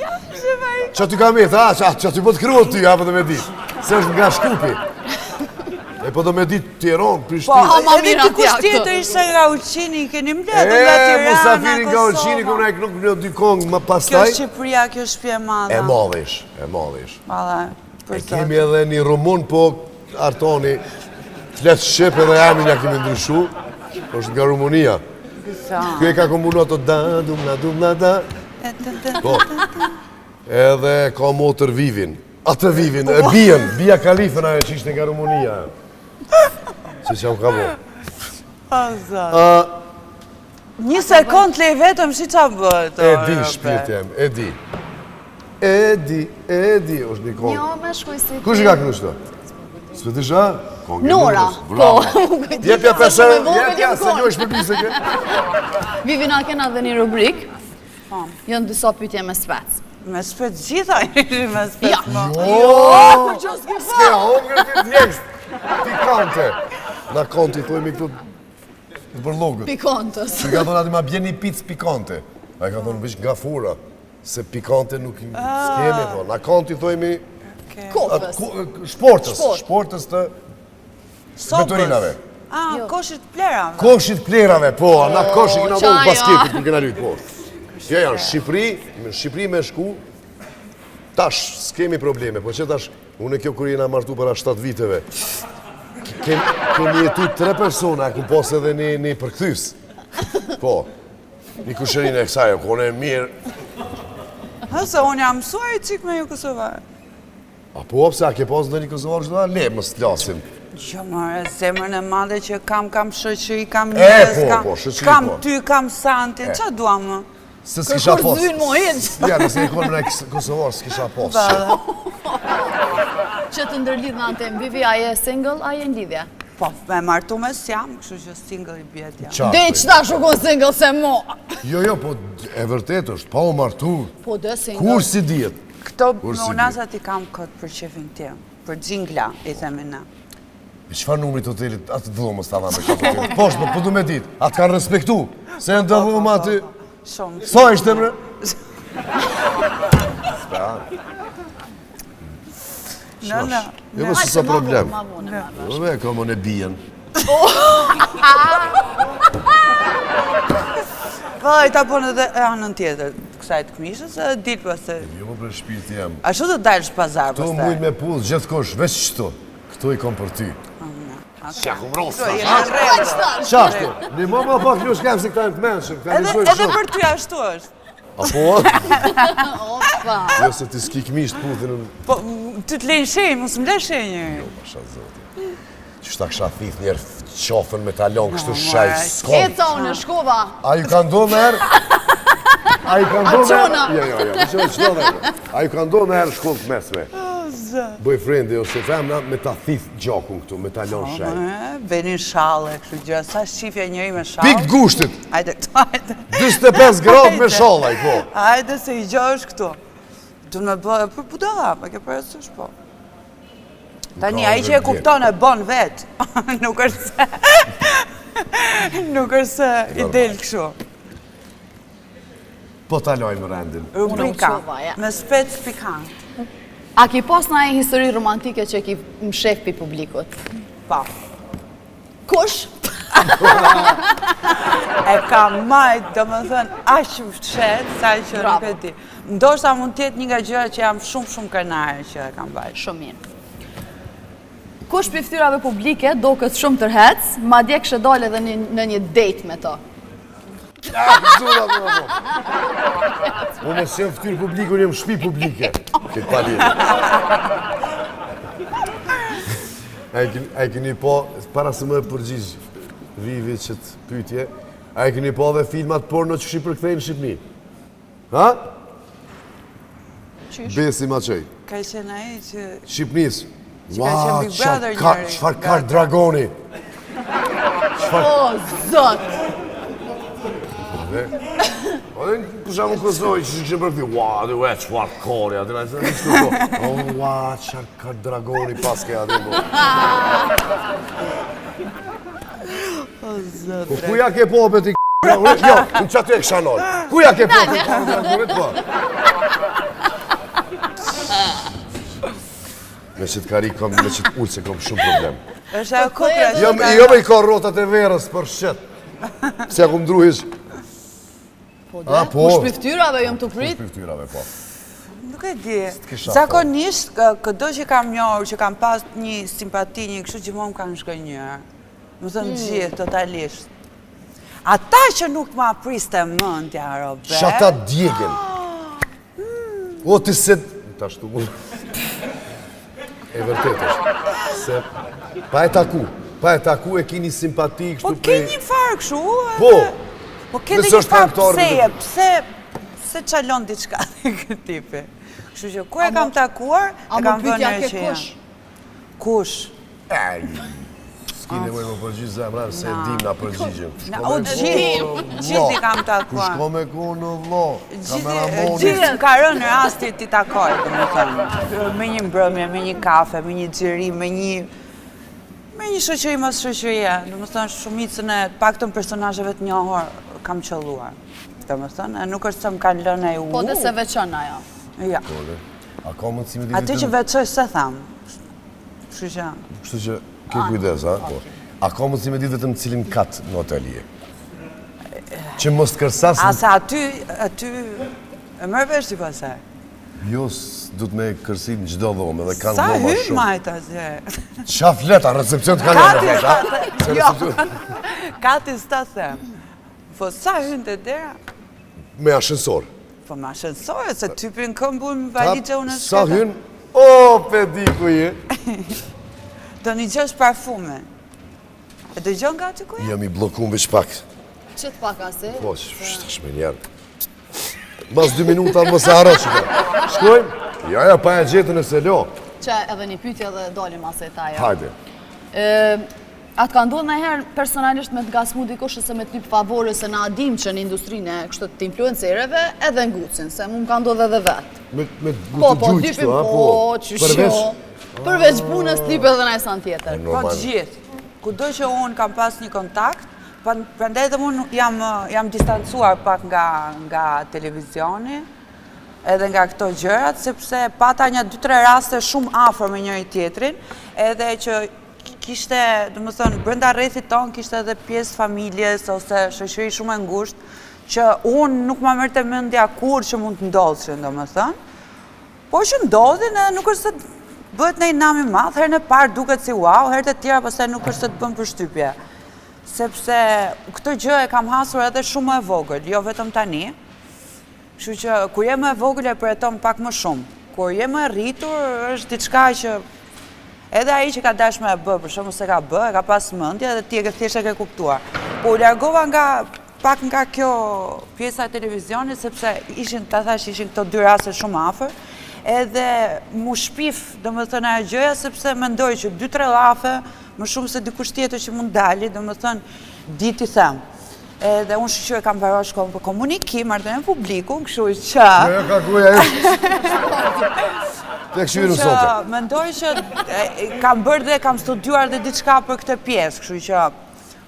Ja, që vaj. Qa ty ka mirë, qa ty po të kryot ty, apo do me dit. Se është nga Shkupi. E po do me dit Tiran, Prishtinë. ama Edhe mirë të atja kusht këtë. tjetër ishte nga Ulqini, keni mbledhur nga Tirana, Musafirin nga Ulqini, Kosova. këmë ne nuk në dy kongë më Kjo pastaj. është Shqipëria, kjo është shtëpia e madhe. E madhish. Valla, për E kemi edhe një rumun, po Artoni, flet Shqip edhe jamin ja kemi ndryshu, është nga Rumunia. Kjo e ka kombunu ato da, dum la da. Po, edhe ka motër Vivin. Atë Vivin, e Bia Kalifën ajo që ishte nga Rumunia. Që që jam ka bo. Një sekund lej vetëm shi qa bëhet. E di shpirt jem, e di. Është një kongë. Jo, me shkuj si Kush i ka kënu shto? Së të shë? Nora, po. Jepja pesë, jepja se një është përbi se ke. Vivi na kena dhe një rubrik. Jënë disa pytje me spec. Me spet gjitha ishi me spet. Ja. S'ke hongër të djekst. Pikante. Na konti, thujme këtu të bërlogët. Pikantës. Që ka thonë ati ma bjen një pizë pikante. A i ka thonë vish nga fura. Se pikante nuk s'kemi, thonë. Na konti, thujme... Kofës. Shportës të veturinave. Koshit plerave. Koshit plerave, po, na koshit kina dojnë basketit, kur kena lytë, po. Ja janë, Shqipëri me shku, tash s'kemi probleme, po që tash, unë e kjo kur jena martu para 7 viteve, kemi jetu 3 persona, ku pos edhe një përkthys. Po, një kushërin e kësaj, kone e mirë. Se unë jam mësuar i qik me ju Kosovar. A po, pëse, a ke pos dhe një Kosovar që da, le, më s'klasim. Jo, mëre, zemrën e madhe që kam shoqëri, kam njës, shoqëri, kam po. ty, kam Santin, qa duam më? Se s'kisha pos. Kur zyn mo hiq. Ja, nëse e konë në Kosovar, s'kisha pos. Që të ndërlidh në antem, Vivi, a je single, a je në lidhje? Po, me martu me s'jam, kështu që single i bjet jam. Dhe qëta shukon single se mo. Jo, po, e vërtet është, pa u martu. Po, dhe single. Kur si djetë? Këto Kur si në unazat i kam këtë për qefin tim, për gjingla, i themi na. E qëfar numri të hotelit, atë dhomës të adha me këtë hotelit? Poshtë, po du me ditë, atë kanë respektu. Se në të dhoma aty, Shumë. sa ishte mre? Në. Jo, po si sa problem. Ma vune. Jo, me, ka më në bijen. Po, i ta punë edhe anën tjetër, kësaj të këmishës, e ditë pëse... Jo, më për shpirti jam. Ashtu të dalësh pazar Tu pëse. mujt me pullë, gjithë kosh, veç qëto. Këto i kom për ty. Qa ku mrosë, qashtu? Një më pak një shkem se këta në të menshëm, këta një Edhe zojë shumë. për ty ashtu është. Apo? Opa. Jo, se ti s'ki këmisht puthin në... Po, ty të lejnë shenjë, mos më le shenjë. Pasha zoti. Qështa kësha thith njerë qofën me talon, kështu shaj, s'kom. Eca unë, shkova. A ju ka ndo me herë? A ju ka ndo me herë? Jo, a ju ka ndo me herë shkollë të mesme? Boyfriendi ose femna me ta thith gjakun këtu, me talon shaj. Benin shale, kështu gjë, sa shqifja njëri me shale. Pik gushtit, Hajde këtu, hajde. 25 gradë me shalaj, po. Hajde se i gjë është këtu. Du me bëhe për budala, pa ke përësysh po. Tani, aji që e kupton e bon vetë, nuk është se i del këshu. Po talojmë rendin. Rubrika, Unë u quva, ja. me spec pikant. A ki pas në e histori romantike që ki më shef pi publikut? Pa. Kush? E ka majt, do më thënë, ashtë fshet, sa që Bravo. nuk e di. Ndoshta mund tjetë një nga gjëra që jam shumë krenare që e kam bajt. Shumë mirë. Kush pi ftyrave publike do këtë shumë tërhec, ma dje kështë dole edhe në një date me to? Unë e sem ftyrë publiku, unë jem shpi publike. Këtë palirë. A e keni po, para se më e përgjigj Vivi që të pytje, a e keni po dhe filmat porno që shi përkthejnë në Shqipni? Ha? Besi ma qëj. Ka qenë ai që... Shqipnis. ka qenë Big Brother njëri. Qfar ka dragoni? O, zot! Ode për shamu kësoj që kështë përkëti, ua, dhe ue, qfar kori, atë në një shtu ko. Ua, qar ka dragoni paske atë në Po kuja ke popet i Jo, në qatë e kësha nërë. Kuja ke popet i dragonit po? Me që të kari, me që të ullë se kom shumë problem. është e kopra që Jo me i ka rotat e verës për shqet. Se ja ku më druhish. Po A, dhe, po. kush pi ftyrave jom të prit? Piftyrave, po. Nuk e di. kisha Zakonisht, këdo që kam njohur, që kam pas një simpati, një kështu gjithmonë më kanë shkënjër. Më thënë gjithë, totalisht. Ata që nuk ma priste mëndja, Robert. Shata djegën. O, të se... Ta shtu mu... E vërtet është. Se... Pa e taku e kini simpati, Po kështu ke një farë kështu, Po! po ke dhe Nëse një është farë aktor, pse qalon diçka dhe këtë tipi. Kështu që kur e kam takuar, A e më kam pytja vënë ke që kush? Kush? Ej, s'ki nevoj më përgjigj zemra, se dim na përgjigjëm. O gjithë i kam Ku takuar. shko me ku në vlo, kameramoni. Gjithë më ka rënë në rasti ti takoj, dhe më thënë. Me një mbrëmje, me një kafe, me një xhiri, me një shoqëri mos shoqëria. Dhe më thënë, shumicën e paktën personazheve të njohur kam qelluar. Dhe më thënë, e nuk është se më kanë lënë e Po dhe se veçon ajo. Ja. A ka mundësi me ditë Atë që veçoj se tham. Kështu që... Kështu që ke kujdes, ha? Po. A ka mundësi me ditë vetëm cilin kat në hotel je? Që mos të kërsas... Asa aty e mërë vesh si pasaj. Jo, du të me kërsit në gjdo dhomë, edhe kanë Sa dhoma hynë shumë. majta që... Qa fleta, recepcion të kanë në fleta? Jo, kati s'ta them. Po sa hynë të dera? Me ashensor. Po ma shënësore, se typin këmbun më valigje unë Sa hynë? O, pedi ku je? Do një gjësh parfume. E do gjon nga që ku je? Jam i blokun veç pak. Që të paka si? Po, shtash me njerë. Mas 2 minuta mos e harro që ka. Shkojmë? Ja, pa e gjetën e se lo. Që edhe një pytje dhe dolim asaj taja. Hajde. Atë ka ndodhë nëherë personalisht me të gasmu dikush ose me të lyp favore se na adim që në industrinë e kështë të influencereve edhe ngucin, se mu më ka ndodhë edhe vetë. Me Po, gutë po, gjujtë dypim, kështu, ha? po, qysho. Përveç punës lyp edhe në esan tjetër. Po të gjithë. Kudo që unë kam pas një kontakt, prandaj dhe unë jam distancuar pak nga televizioni, edhe nga këto gjërat, sepse pata një 2-3 raste shumë afër me njëri tjetrin, edhe që kishte, dhe më thënë, brenda rrethit tonë kishte edhe pjesë familjes ose shoqëri shumë e ngushtë, që unë nuk ma mërte mendja kur që mund të ndodhshin, dhe më thënë, po që ndodhin edhe nuk është se bëhet në i nami madhë, herën e parë duket si wow, herët e tjera pastaj nuk është se të bëm përshtypje. Sepse këtë gjë e kam hasur edhe shumë e vogël, jo vetëm tani, kështu që kur jem e vogël e përjeton pak më shumë. Kur jem e rritur është diçka që edhe ai që ka dash me e bë, për shembull se ka bë, e ka pas mendje dhe ti e ke thjesht e ke kuptuar. Po u largova pak nga kjo pjesa e televizionit sepse ishin këto 2 raste shumë afër, edhe mu shpif, domethënë ajo gjëja sepse mendoj që 2-3 llafe më shumë se dikush tjetër që mund dali, domethënë di ti them. Edhe unë që e kam mbaruar shkollën për komunikim, marrëdhënie me publikun, kështu që Ja, ka kuja Te këshirë në sote. Mendoj që kam bërë dhe kam studiuar dhe diçka për këtë pjesë, kështu që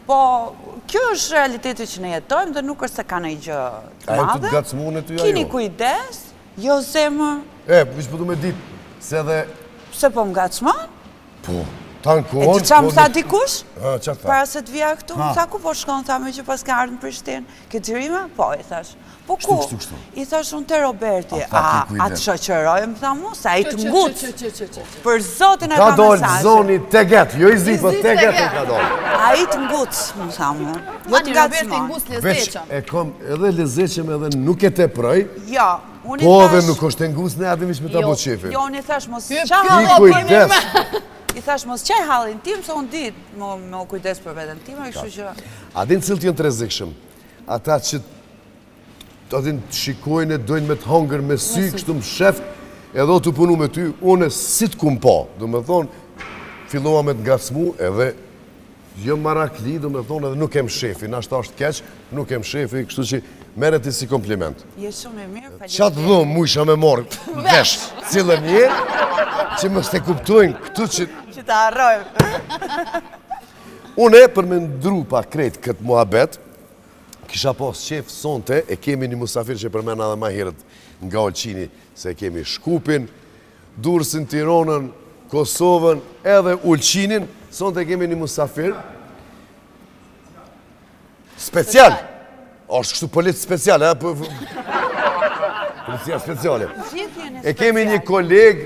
Po, kjo është realiteti që ne jetojmë dhe nuk është se ka ndonjë gjë të A e madhe. të gacmune ty ajo? Kini kujdes, jo zemër, Vish po du me ditë, se dhe... pse po m'gacmon? Po, tanë E kohon... ti qa më tha dikush? Qa tha? Para se të vija këtu, më tha ku po shkon, tha me që pas ka ardhë në Prishtinë. Ke xhirime? Po, i thash. Po ku? Kështu. I thash unë te Roberti. A, tha, ki kujdes. Atë shoqëroj, më tha mu, sa i të ngutë. Për zotin e Ka ka dollë mesazhe. zoni Teget, jo i zi, po zi Teget Teget. e ka dollë. A i të ngutë, më tha mu. Jo Ani të Roberti gacmon. ngus Veç lezeqëm. e kom edhe lezeqem edhe nuk e te proj, Jo, unë i po edhe thash... nuk është e ngus ne adimis me ta Jo. bo qefi. Jo, unë i thash mos Hyp, qa hyp, hallin Ki po, kujdes. I thash mos qaj hallin tim, se unë dit më kujdes për veten time, kështu që... A din cilët janë të rrezikshëm? Ata që adin të shikojnë, dojnë me të hangër me sy, kështu më sheft, edhe o të punu me ty, une si të kum po. Do me thonë, fillova me të ngacmu, edhe jo marakli, do me thonë, edhe nuk kem shefi, nashta është keq, nuk kem shefi, kështu që meret i si kompliment. Je shumë e mirë, falim. Qatë dhomë mu isha me morë vesh, cilën një, që më ste kuptojnë këtu që... Që ta harrojmë. Une, për me ndru pa krejt këtë muhabet, kisha pas qef sonte, e kemi një musafir që përmena dhe ma herët nga Olqini, se kemi Shkupin, Durrësin, Tiranën, Kosovën, edhe Ulqinin, sonte kemi një musafir special. Është kështu polic special, policia speciale. Gjithë jeni E kemi një koleg,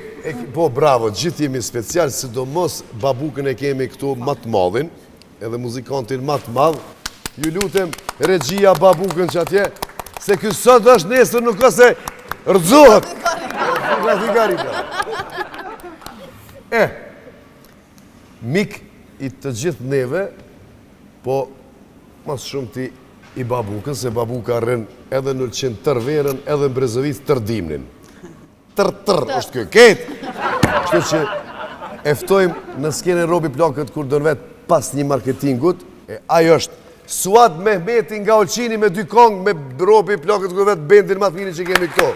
po bravo, gjithë jemi special, sidomos babukën e kemi këtu më të madhin, edhe muzikantin më të madh. Ju lutem, regjia babukën që atje, se ky sot është nesër nuk ose rëzohet. Nga figarita. Mik i të gjithë neve, po mas shumë ti i babukën, se babuka rën edhe në qenë tërverën, edhe në Brezovic tërdimnin. Tër, është kjo, ketë. Kështu që eftojmë në skene Robi Plakët kur dërnë vetë pas një marketingut, ajo është Suad Mehmeti nga Olqini me dy kongë me Robi Plakët kur vetë bendin ma të mini që kemi këto.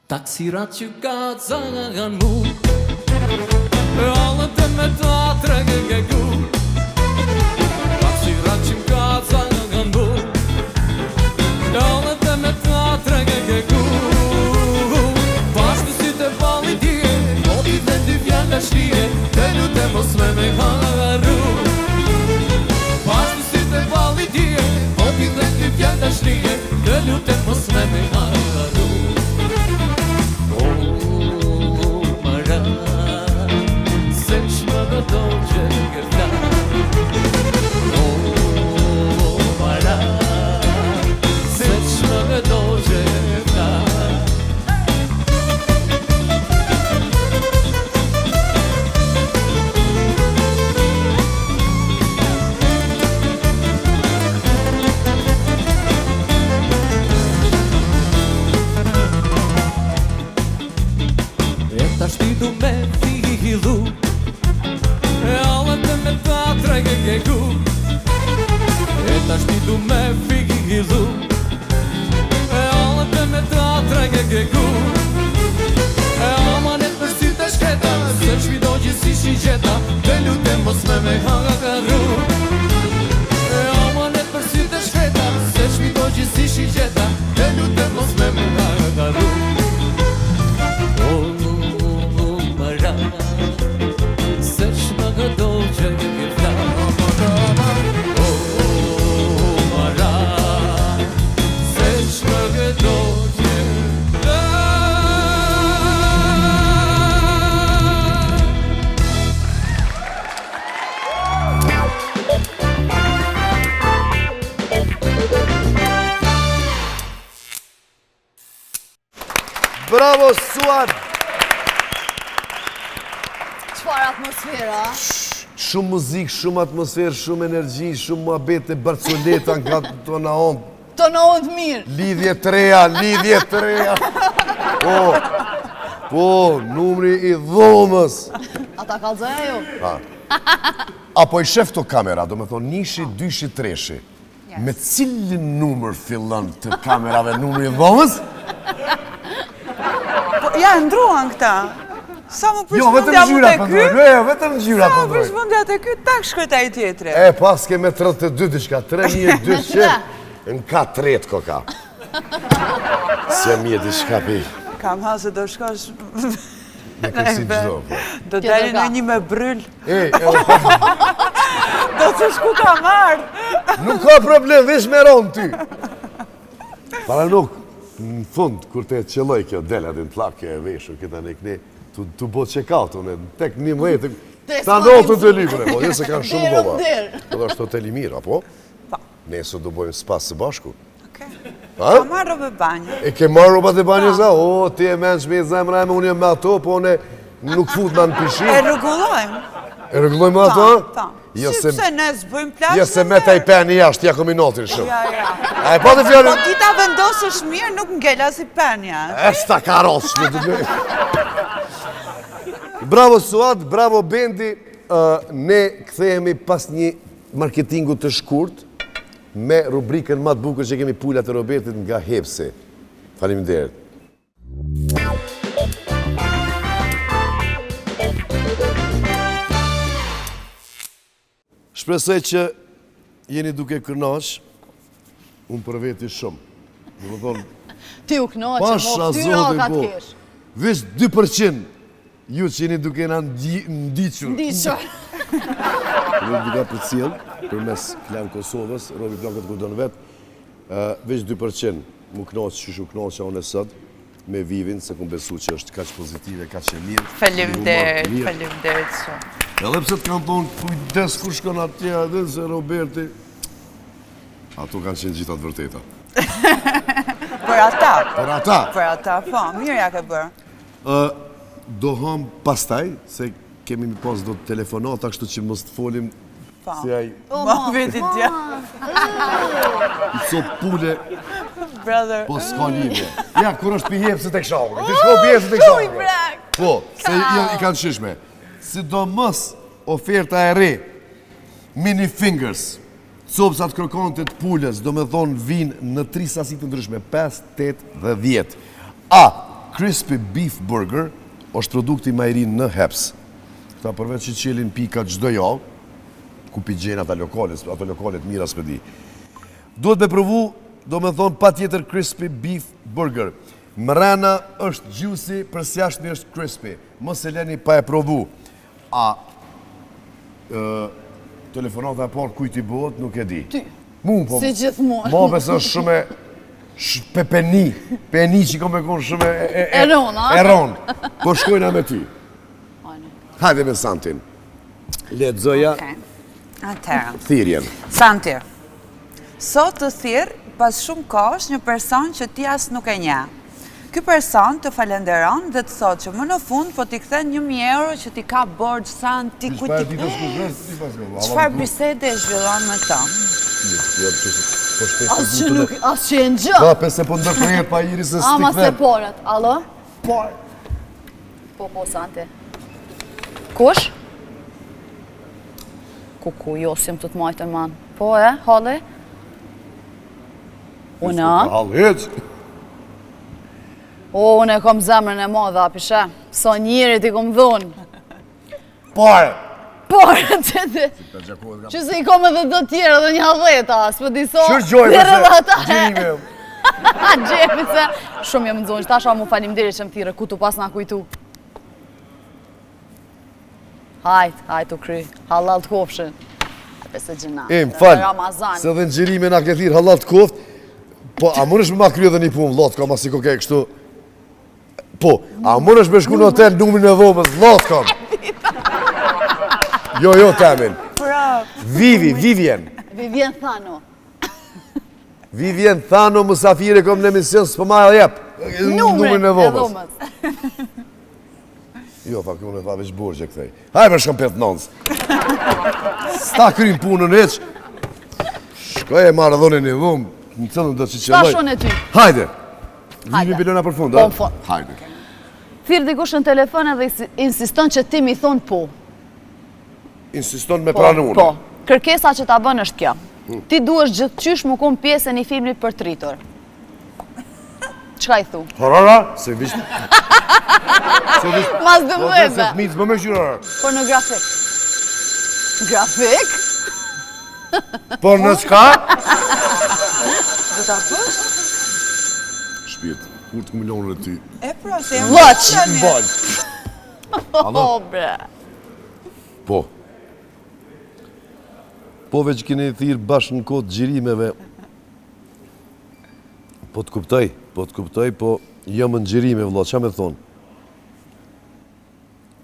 Taksirat që ka zagan mu E allët e me ta trege gu Taksirat që ka zagan mu E allët e me ta trege gu Pashtë si të pali dje O t'i dhe dy vjen dhe shrije Të lute mos me haru Pashtë si të pali dje O t'i dhe dy vjen dhe shrije Të lute mos me haru Shtidu me fillu E allët e me ta trege gu E ta shtidu me fillu E allët e me ta trege gu E amanet për si të shketa Se shvido gjithsi shigjeta Të lutem mos me haru E amanet për si të shketa Se shvido gjithsi shigjeta Të lutem mos me haru Se shma gëdo që gjitha O mara Se shma gëdo që Bravo, Suad! Çfarë atmosfera? Shumë muzikë, shumë atmosferë, shumë energji, shumë muhabete, barcoleta nga tona on. Tona on të mirë. Lidhje të reja. Po, numri I dhomës. Ata kallëzoja ju? Apo I shef to kamera, do me thonë nishi, dyshi, treshi. Me cilin numër fillon të kamerave numri I dhomës? Ja, ndruan këta. Sa më Jo, vetëm përshmundja gjyra më të ky? pëndrojnë. Jo, vetëm gjyra Sa më pëndrojnë. përshmundja të ky, tak shkojt ai tjetri. E, pas keme 32 diçka, 3200, në ka tretë koka. Se mje diçka pi. Kam ha se do shkosh... Me kësi gjdo, po. Do dali në një me bryll. E, Do të shku ka marrë. nuk ka problem, vesh me ronë ty. Para nuk, në fund, kur te qëlloj kjo, dela din plak, e veshur, këta në këne, tu bo check-out, unë, tek një mëjtë, ta ndotë të libre, po, njëse kanë shumë gova. Po dhe është hoteli mirë, apo? Nesër do bojmë spas së bashku. Ka marrë robe banje. E ke marrë robat e banjës, o, ti e menç me zemra e me unë jem me ato, po unë nuk fut në pishin. E rregullojmë. E rregullojmë ato? Ta. Jo Si se, pse ne zbëjmë plazh. jo se me ta I peni jashtë, ja kom I notin shumë. Ja. A e pa të fjallin? Po ti ta vendosësh mirë, nuk ngela si penja. E sta karos, shme të bëj. Bravo Suad, bravo Bendi, ne kthehemi pas një marketingu të shkurt me rubrikën më të bukur që kemi pullat e Robertit nga Hepsi. Faleminderit. Shpresoj që jeni duke kënaq, unë për veti shumë. Në më thonë, Ti u knoqe, pasha mo këtyra zote ka po, të kesh. veç 2% ju që jeni duke na ndiqur. Ndiqur. Unë duka për cilë, për mes Klan Kosovës, Robi Plakët Kurdon vetë, veç 2% mu knoqë që shu knoqë unë e sëtë, me Vivin, se kumë besu që është kaq pozitive, kaq e mirë. Faleminderit shumë. Edhe pse të kanë thonë, kujdes kur shkon atje, edhe se Roberti, ato kanë qenë gjithat vërteta. Për ata. Për ata. Për ata, po, mirë ja ke bërë. Do ham pastaj, se kemi mi pas do të telefonata, kështu që mos të folim si ai Ma veti tja. I cop pule, Brother. po s'ka lidhje. Ja, kur është pijep se tek shahur. Ti shko pijep se tek shahur. Po, se I kanë shishme. Sidomos oferta e re, mini fingers, copsat krokonte të pulës, do me thonë vinë në 3 sasi të ndryshme, 5, 8 dhe 10. A, Crispy Beef Burger është produkti ma i ri në Heps. Këta përveç që qelin pika çdo javë, ku pi gjenë ato lokalet mira s'pedi. Duhet me provu, do me thonë pa tjetër Crispy Beef Burger. Mrena është juicy, përsi jashtëmi është crispy. Mos e leni pa e provu. A telefonata e parë kujt i bëhet, nuk e di. Ty. Mu, po. Si gjithmonë. Ma besë është shumë peni që kom e konë shumë e ronë. Po shkojna me ty. Hajde me Santin. Lexoja Atëherë. thirrjen. Santi, sot të thirë pas shumë kohësh një person që ti as nuk e nje. Ky person të falenderon dhe të thotë që më në fund po t'i kthen 1.000 euro që ti ka borxh Santi ku ti. Çfarë bisede e zhvillon me ta? As që e në gjë. Pa, pese po ndërprejet pa iris e Ama se stikvet. porët. Alo? Por. Po, Santi. Kush? Kuku, jo, si më të të majtën man. Po, halli? Una? Halec. O, unë e kom zemrën e madhe, apishe. Sa njerit i kom dhunë. Pare. Porë, që se i kom edhe do tjera dhe një halveta, s'pë diso. Shërgjoj, Gjirime. Gjepise. Shumë jam nëzonë, shtasha mu falimderi që më thire, ku tu pas na kujtu. Hajt u kry, halal të kofshin. Pese gjina. Më falë, se dhe në gjirime nga ke thirë halal të koft, po, a mërësh me ma kryo dhe një punë, lotë, ka ma si ko ke kështu. Po, a mërësh me shku në hotel numrin e dhomës, lotë kam. Jo, temin. Vivien Thano. Vivien Thano, mësafire kom në emision, s'po ma e jep. Numrin e dhomës. Jo, fa këmë në tha veç borgje këthej. Hajë për shkëm 5 nëndës. Sta krym punën eq. Shkoj e marë dhonin e dhomë, në cëllën do që qëlloj. Stashon e ty. Hajde. Vimi bilona për fund, Po, në fund. Hajde. Thirë dikush në telefon edhe insiston që ti mi thonë po. Insiston me pranë unë. Po, kërkesa që ta bën është kjo. Ti duhesh gjithçysh më kon pjesë e një filmit për tritur. Çka i thu? Harara, se vish... Mas dë Po dhe se të mitës më me qyrara. Pornografik. Grafik? Por në qka? Do ta bësh? Shpirt, kur të milionën e ty. E pra, se jam Loq. Mbal. O, bre. Po. Po veç keni thirë bashkë në kodë gjirimeve. Po të kuptoj, po jam në gjirime, vëlla, qa me thonë?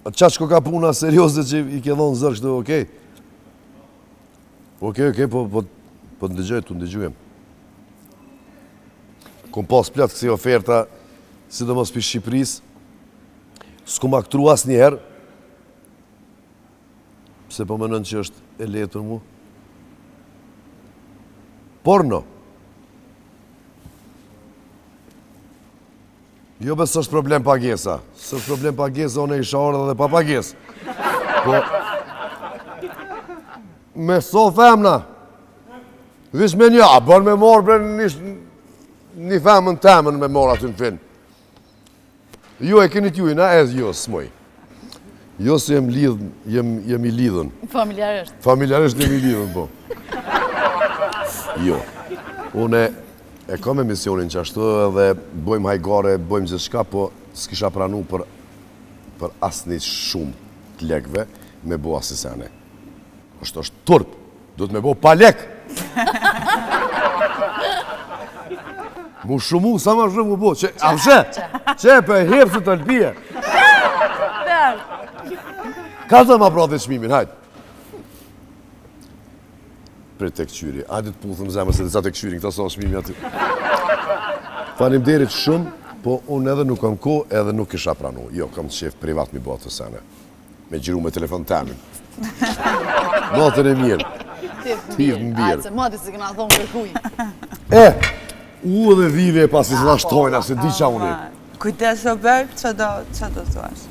Qa që ka puna serioze që i ke dhonë zërë kështu, okej? Okej, po të ndëgjujem. Kom pas platë kësi oferta, sidomos për Shqipëris, s'ku ma këtru as njerë, pse po mënën që është e letë për mu. Porno. Jo besë është problem pagesa. Së është problem pagesa, unë e isha orë dhe pa pagesë. Po... Me so femna. Vish me një, a bën me morë bre një femën temën me morë aty në fin. Jo e keni t'ju, na e jo, s'moj. Jo se jem i lidhën. Familjarisht. Familjarisht jem i lidhën, po. Jo. Une e kam emisionin që ashtu edhe bojmë hajgare, bojmë gjithë shka, po s'kisha pranu për asni shumë të lekve me bo asisene. është turp, du të me bo pa lek. Mu shumu, sa ma shumë mu bo, a mshe, që për hepë së të lpije. Ka të ma pra dhe shmimin, hajtë. Pre të këqyri, hajtë të puthëm zemër se të sa të këqyri, këta sa shmimi aty. Faleminderit shumë, po unë edhe nuk kam ko, edhe nuk kisha pranu. Jo, kam të shef privat mi bo të sene. Me gjiru me telefon temin. Natën e mirë. Tirë në birë. Se mati se këna thonë kërkuj. U dhe vive e pasi s'na shtojna, se di qa unë. Kujdes Robert, që do të thuash?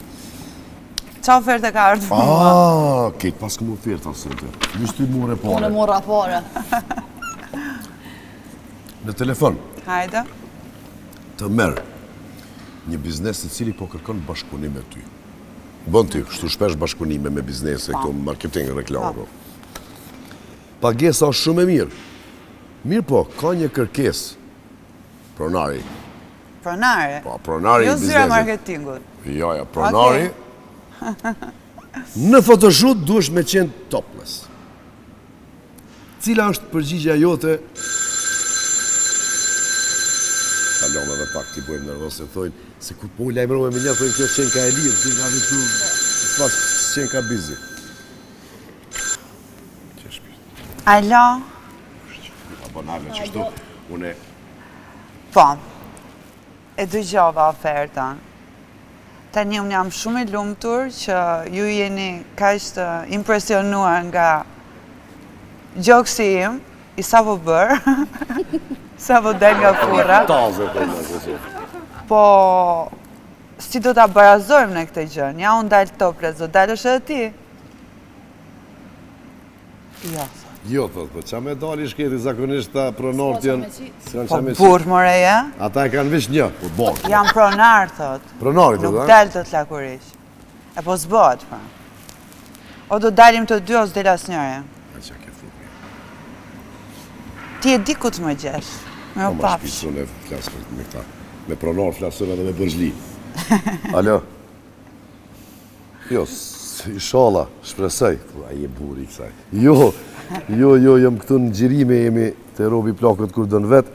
Qa oferte ka ardhë mua? Kejtë pas këmë oferta, sënte. Vishë ty more pare. Unë mora pare. Në telefon. Hajde. Të merë. një biznes i cili po kërkon bashkëpunim me ty. Bën ty, kështu shpesh bashkëpunime me biznese, këto marketing, reklamë. Pagesa është shumë e mirë. Mirë po, ka një kërkesë. Pronari. Pronare? Po, pronari i Jo zyra biznesit. marketingut. Jo, pronari. Në photoshoot duhesh me qenë topless. Cila është përgjigja jote? Kalon edhe pak t'i bojmë nervos se thojnë, se kur po lajmërove me një, thojnë kjo qenë ka e lirë, që nga vitu, s'pas qenë ka busy. Alo? Apo nalë që shtu, une Po, e dëgjova ofertën. Tani unë jam shumë i lumtur që ju jeni kaq të impresionuar nga gjoksi im, i sa po bërë, sa po del nga furra. taze për në kësë. Po, si do ta barazojmë në këtë gjën? Ja, unë dalë topless, do dalësh edhe ti? Jo. Jo, thot, po qa me dali shketi zakonisht ta pronart janë... s'kanë Po qa me burr more ja? Ata e kanë veç një, po borë. Jam pronar, thot. Pronarit, Nuk da? dalë të t'lakurish. E po s'bëhet, pra. O do dalim të dy, o s'del asnjëre. A qa ke fuki. Ti e di ku të më gjesh. Me Po u ma papsh. shpisun e flasë me këta. Me pronar flasën edhe me bërzhli. Alo? Jo, inshallah, shpresoj. A je buri kësaj. Jo, jam këtu në gjirime, jemi të robi plakët kur dënë vetë.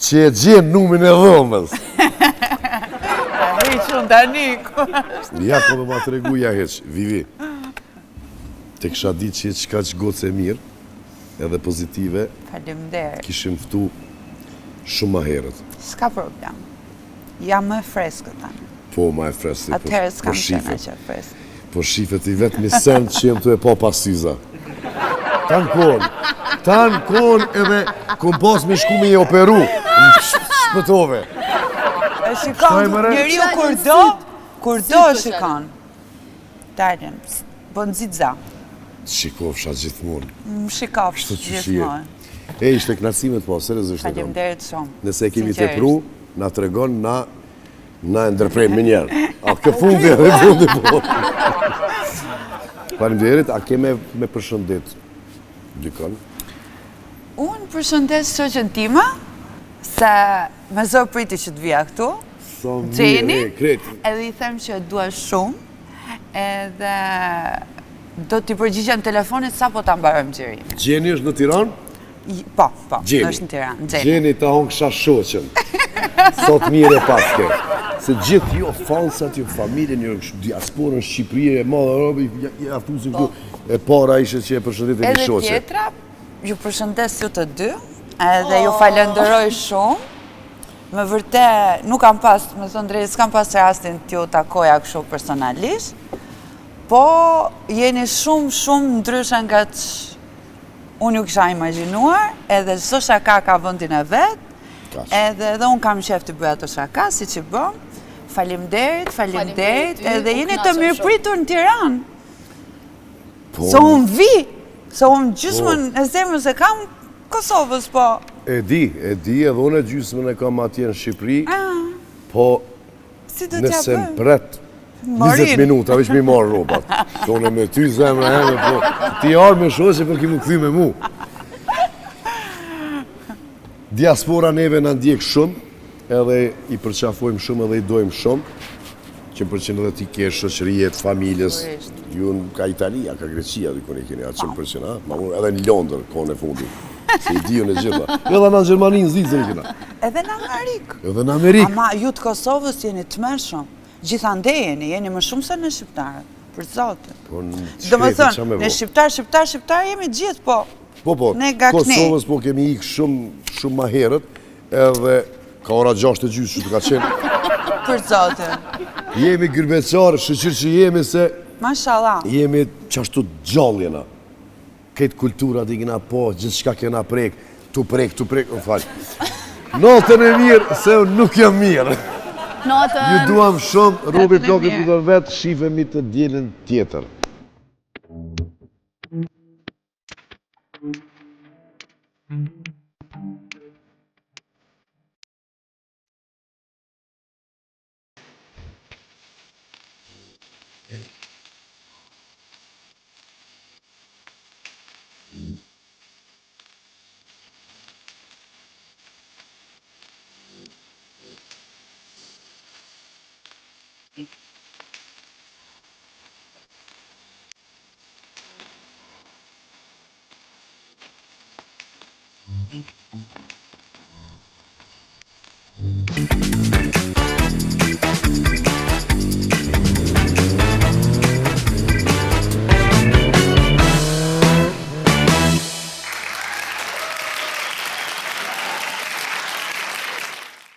Që e gjenë numin e dhomës. Hequn tani. Ja, ko me ma të regu, ja heq, Vivi. Te kësha ditë që qka që gocë e mirë, edhe pozitive, Faleminderit. kishim ftu shumë ma herët. S'ka problem. Jam më freskët tani. Po, ma e fresi, Atëherë s'kam qenë shifet. aq e freskët. Po shifet i vetë një sen që jem të e pa pasiza. Tanë kon edhe kom pas me shku me i operu. Shpëtove. E Shkoj, shikon, mëre. njeriu kur do shikon. Dalën, po nxitza. Shikofsha gjithmonë. Më shikov Kështu që gjithmonë. E, ishte knarësimet po, seriozisht e kam. Faleminderit shumë. Nëse kemi Sinqerisht. tepru, na tregon na e ndërprejmë më njerë. A ke fundi edhe fundi po. Faleminderit, a ke me përshëndet dykon? Unë përshëndes shoqën time, se me zor priti që të vija këtu, Sa Gjeni, mirë, kreti. edhe i them që e dua shumë, edhe do t'i përgjigjem telefonit sa po ta mbarojmë gjërimin. Gjeni është në Tiranë? Po, Gjeni. është në Tiranë, Gjeni. Gjeni ta honë shoqën. Sot mirë e paske. Se gjithë jo falsat, jo familjen, jo diasporën, Shqipëri e madhe robi, ja fusin këtu. E para ishe që e përshëndet e një Edhe shoqe. tjetra, ju përshëndes ju të dy, edhe ju falenderoj shumë. Me vërtet, nuk kam pas, me thonë drejtë, s'kam pas rastin t'ju takoja kështu personalisht, po jeni shumë ndryshe nga që unë ju kisha imagjinuar, edhe çdo shaka ka vendin e vet, Kaq. edhe unë kam qef të bëj ato shaka, si që bëm. Faleminderit, Faleminderit, edhe u jeni të knaqem mirë pritur në Tiranë. Po, Se unë vi, se unë gjysmën e zemrës e kam Kosovës, po. e di, edhe unë gjysmën e kam atje në Shqipëri, po Si do t'ja nëse më bëjmë? pret 20 Morin. minuta, veç mi marrë robat. Shone me ty zemra e po ti arë me shoqe për ki mu këthy me mu. Diaspora neve në ndjek shumë, edhe i përqafojmë shumë edhe i dojmë shumë, që më përqenë edhe ti ke shoqërijet, familjes, ju ka Italia, ka Greqia, dikon e keni atë 100%, ha? Ma unë edhe në Londër, kone fundit. Se i diju në gjitha. Edhe në Gjermani në zizën kena. Edhe në Amerikë. Edhe në Amerikë. Ama ju të Kosovës jeni të mërshëm. Gjithande jeni më shumë se në shqiptarët. Për zotin. Po në Do më shkreti, qa thënë, me në bo? shqiptar jemi gjithë, po. Po, Ne ga kne. Kosovës po kemi ikë shumë ma herët, edhe ka ora 6:30 që të ka qenë. Për zotin. Jemi gërbeqarë, shqyqyr që jemi se Mashallah. jemi qashtu gjallë jena. Këtë kulturat i kena po, gjithë shka kena prek, tu prek, më falë. Natën e mirë, se unë nuk jam mirë. Natën. Ju duam shumë, robi Natën e plakët mirë. të vetë, shifemi të djelën tjetër.